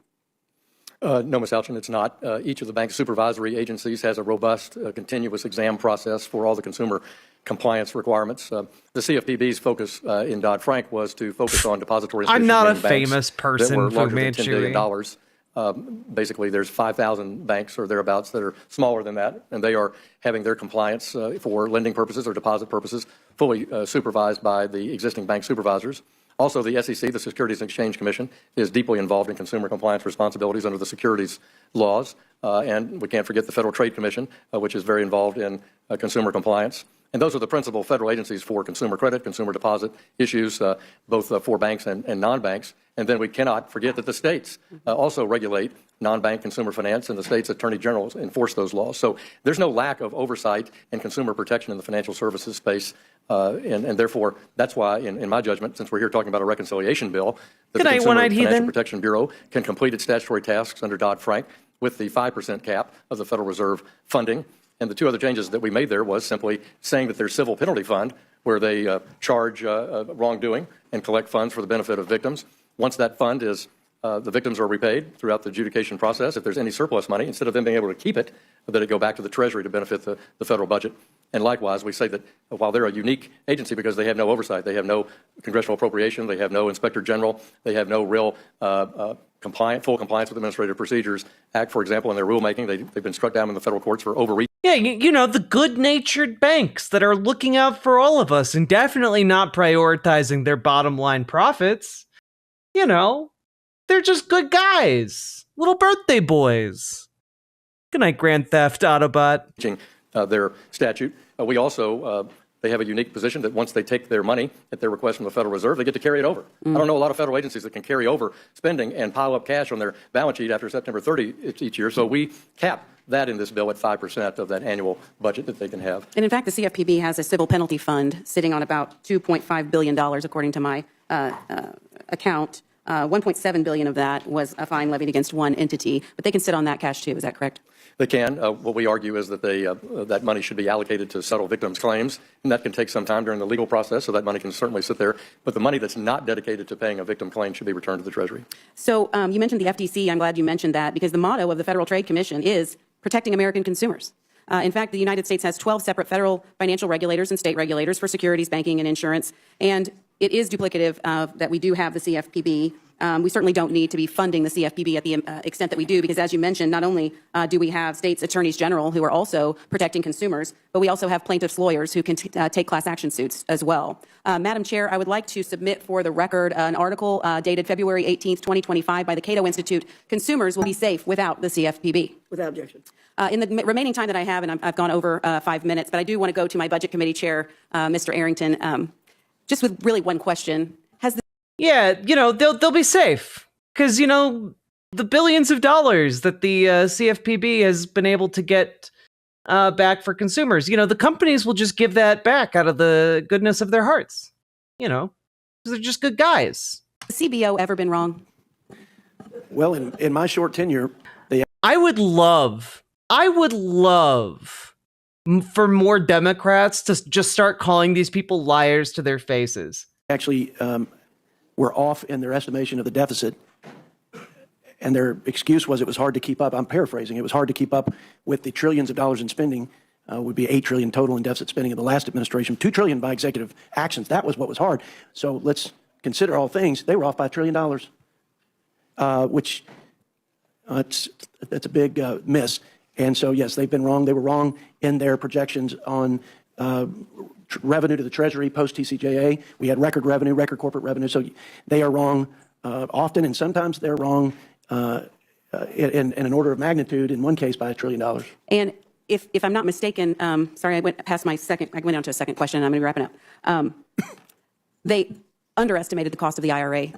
No, Ms. Houchin, it's not. Each of the bank's supervisory agencies has a robust, continuous exam process for all the consumer compliance requirements. The CFPB's focus in Dodd-Frank was to focus on depository I'm not a banks famous person, that were larger than Fu $10 billion. Basically, there's 5,000 banks or thereabouts that are smaller than that, and they are having their compliance for lending purposes or deposit purposes fully supervised by the existing bank supervisors. Also, the SEC, the Securities and Exchange Commission, is deeply involved in consumer compliance responsibilities under the securities laws. And we can't forget the Federal Trade Commission, which is very involved in consumer compliance. And those are the principal federal agencies for consumer credit, consumer deposit issues, both for banks and non-banks. And then we cannot forget that the states also regulate non-bank consumer finance, and the state's attorney generals enforce those laws. So there's no lack of oversight and consumer protection in the financial services space. And therefore, that's why, in my judgment, since we're here talking about a reconciliation bill, that the Consumer Financial Protection Bureau can complete its statutory tasks under Dodd-Frank with the 5% cap of the Federal Reserve funding. And the two other changes that we made there was simply saying that there's civil penalty fund where they charge wrongdoing and collect funds for the benefit of victims. Once that fund is, the victims are repaid throughout the adjudication process. If there's any surplus money, instead of them being able to keep it, that it go back to the Treasury to benefit the federal budget. And likewise, we say that while they're a unique agency because they have no oversight, they have no congressional appropriation, they have no inspector general, they have no real full compliance with Administrative Procedures Act, for example, in their rulemaking. They've been struck down in the federal courts for overreach. Yeah, you know, the good-natured banks that are looking out for all of us and definitely not prioritizing their bottom line profits. You know, they're just good guys, little birthday boys. Good night, Grand Theft Autobot. Their statute. We also, they have a unique position that once they take their money at their request from the Federal Reserve, they get to carry it over. I don't know a lot of federal agencies that can carry over spending and pile up cash on their balance sheet after September 30 each year. So we cap that in this bill at 5% of that annual budget that they can have. And in fact, the CFPB has a civil penalty fund sitting on about $2.5 billion, according to my account. 1.7 billion of that was a fine levied against one entity, but they can sit on that cash too. Is that correct? They can. What we argue is that that money should be allocated to settle victims' claims, and that can take some time during the legal process, so that money can certainly sit there. But the money that's not dedicated to paying a victim claim should be returned to the Treasury. So you mentioned the FTC. I'm glad you mentioned that because the motto of the Federal Trade Commission is protecting American consumers. In fact, the United States has 12 separate federal financial regulators and state regulators for securities, banking, and insurance, and it is duplicative that we do have the CFPB. We certainly don't need to be funding the CFPB at the extent that we do, because as you mentioned, not only do we have states' attorneys general who are also protecting consumers, but we also have plaintiffs' lawyers who can take class action suits as well. Madam Chair, I would like to submit for the record an article dated February 18th, 2025 by the Cato Institute, Consumers Will Be Safe Without the CFPB. Without objection. In the remaining time that I have, and I've gone over 5 minutes, but I do want to go to my Budget Committee Chair, Mr. Arrington, just with really one question. Yeah, you know, they'll be safe because, you know, the billions of dollars that the CFPB has been able to get back for consumers, you know, the companies will just give that back out of the goodness of their hearts, you know, because they're just good guys. Has CBO ever been wrong? Well, in my short tenure, I would love for more Democrats to just start calling these people liars to their faces. Actually, were off in their estimation of the deficit, and their excuse was it was hard to keep up. I'm paraphrasing. It was hard to keep up with the trillions of dollars in spending. Would be $8 trillion total in deficit spending of the last administration, $2 trillion by executive actions. That was what was hard. So let's consider all things. They were off by $1 trillion, which that's a big miss. And so, yes, they've been wrong. They were wrong in their projections on revenue to the Treasury post-TCJA. We had record revenue, record corporate revenue. So they are wrong often, and sometimes they're wrong in an order of magnitude, in one case by $1 trillion. And if I'm not mistaken, sorry, I went past my second, I went on to a second question, and I'm going to be wrapping up. They underestimated the cost of the IRA,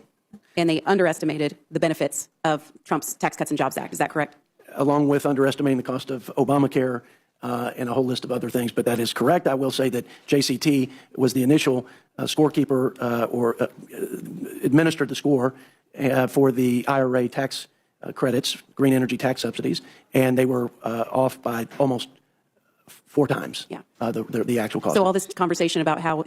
and they underestimated the benefits of Trump's Tax Cuts and Jobs Act. Is that correct? Along with underestimating the cost of Obamacare and a whole list of other things, but that is correct. I will say that JCT was the initial scorekeeper or administered the score for the IRA tax credits, green energy tax subsidies, and they were off by almost 4 times the actual cost. So all this conversation about how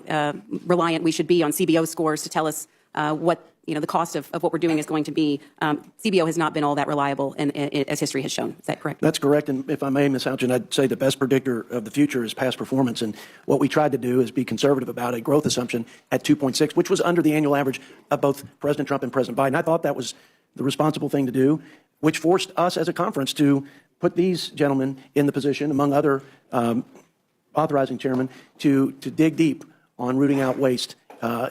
reliant we should be on CBO scores to tell us what the cost of what we're doing is going to be, CBO has not been all that reliable, and as history has shown. Is that correct? That's correct. And if I may, Ms. Houchin, I'd say the best predictor of the future is past performance. And what we tried to do is be conservative about a growth assumption at 2.6, which was under the annual average of both President Trump and President Biden. I thought that was the responsible thing to do, which forced us as a conference to put these gentlemen in the position, among other authorizing chairmen, to dig deep on rooting out waste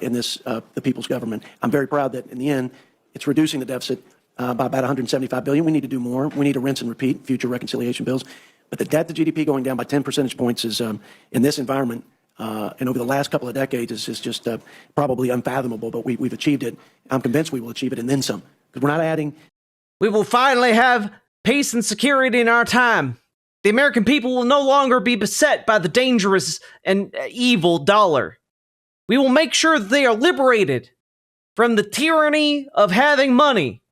in this, the people's government. I'm very proud that in the end, it's reducing the deficit by about $175 billion. We need to do more. We need to rinse and repeat future reconciliation bills. But the debt to GDP going down by 10 percentage points is, in this environment, and over the last couple of decades, is just probably unfathomable. But we've achieved it. I'm convinced we will achieve it and then some. Because we're not adding. We will finally have peace and security in our time. The American people will no longer be beset by the dangerous and evil dollar. We will make sure that they are liberated from the tyranny of having money.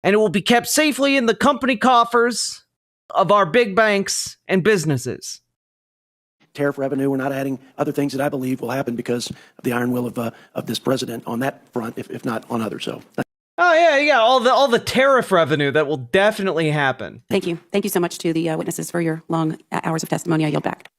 and it will be kept safely in the company coffers of our big banks and businesses. Tariff revenue, we're not adding other things that I believe will happen because of the iron will of this president on that front, if not on others. So. Oh yeah, all the tariff revenue that will definitely happen. Thank you. Thank you so much to the witnesses for your long hours of testimony. I yield back.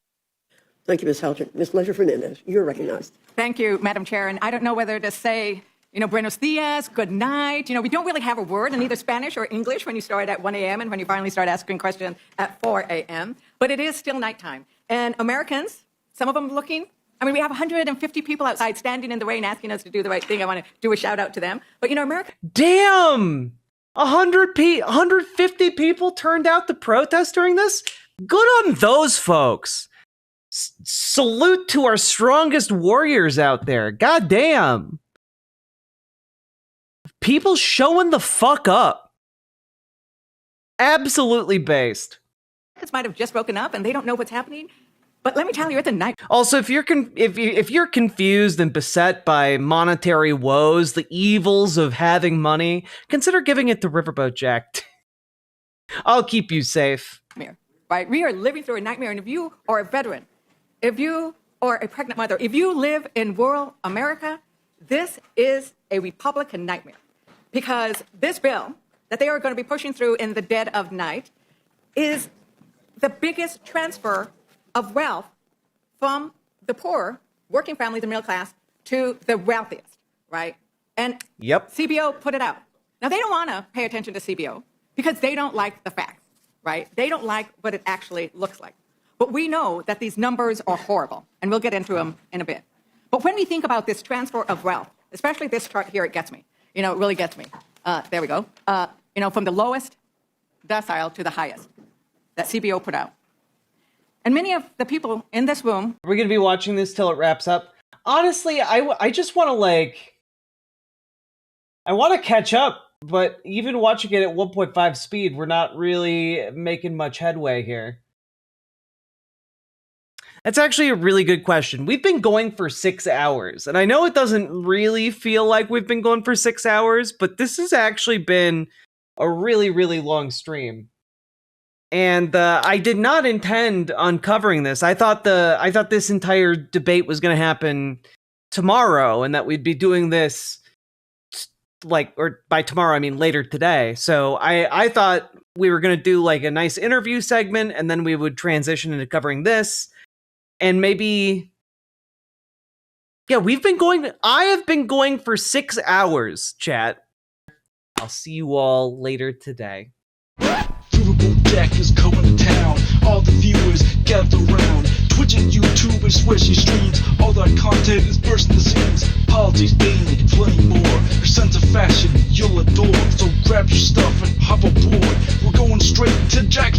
Thank you, Ms. Haltern. Ms. Leisure-Fernandez, you're recognized. Thank you, Madam Chair. And I don't know whether to say, buenos dias, good night. We don't really have a word in either Spanish or English when you start at 1 a.m. and when you finally start asking questions at 4 a.m. But it is still nighttime. And Americans, some of them looking, we have 150 people outside standing in the rain asking us to do the right thing. I want to do a shout out to them. But, America. Damn! 150 people turned out to protest during this? Good on those folks. Salute to our strongest warriors out there. God damn. People showing the fuck up. Absolutely based. This might have just broken up and they don't know what's happening. But let me tell you, it's a night. Also, if you're confused and beset by monetary woes, the evils of having money, consider giving it to Riverboat Jack. I'll keep you safe. Right? We are living through a nightmare. And if you are a veteran, if you are a pregnant mother, if you live in rural America, this is a Republican nightmare. Because this bill that they are going to be pushing through in the dead of night is the biggest transfer of wealth from the poor, working families, the middle class, to the wealthiest, right? And CBO put it out. Now, they don't want to pay attention to CBO because they don't like the facts, right? They don't like what it actually looks like. But we know that these numbers are horrible, and we'll get into them in a bit. But when we think about this transfer of wealth, especially this chart here, it gets me. It really gets me. There we go. From the lowest decile to the highest that CBO put out. And many of the people in this room... We're going to be watching this till it wraps up. Honestly, I just want to, I want to catch up, but even watching it at 1.5 speed, we're not really making much headway here. That's actually a really good question. We've been going for 6 hours, and I know it doesn't really feel like we've been going for 6 hours, but this has actually been a really, really long stream. And I did not intend on covering this. I thought this entire debate was going to happen tomorrow, and that we'd be doing this or by tomorrow I mean later today. So I thought we were going to do a nice interview segment, and then we would transition into covering this, and maybe I have been going for 6 hours, chat. I'll see you all later today. Riverboat Jack is coming to town. All the viewers gather round. Twitch and YouTube is where she streams. All that content is bursting the scenes. Politics, gaming, and plenty more. Her sense of fashion you'll adore. So grab your stuff and hop aboard. We're going straight to Jack's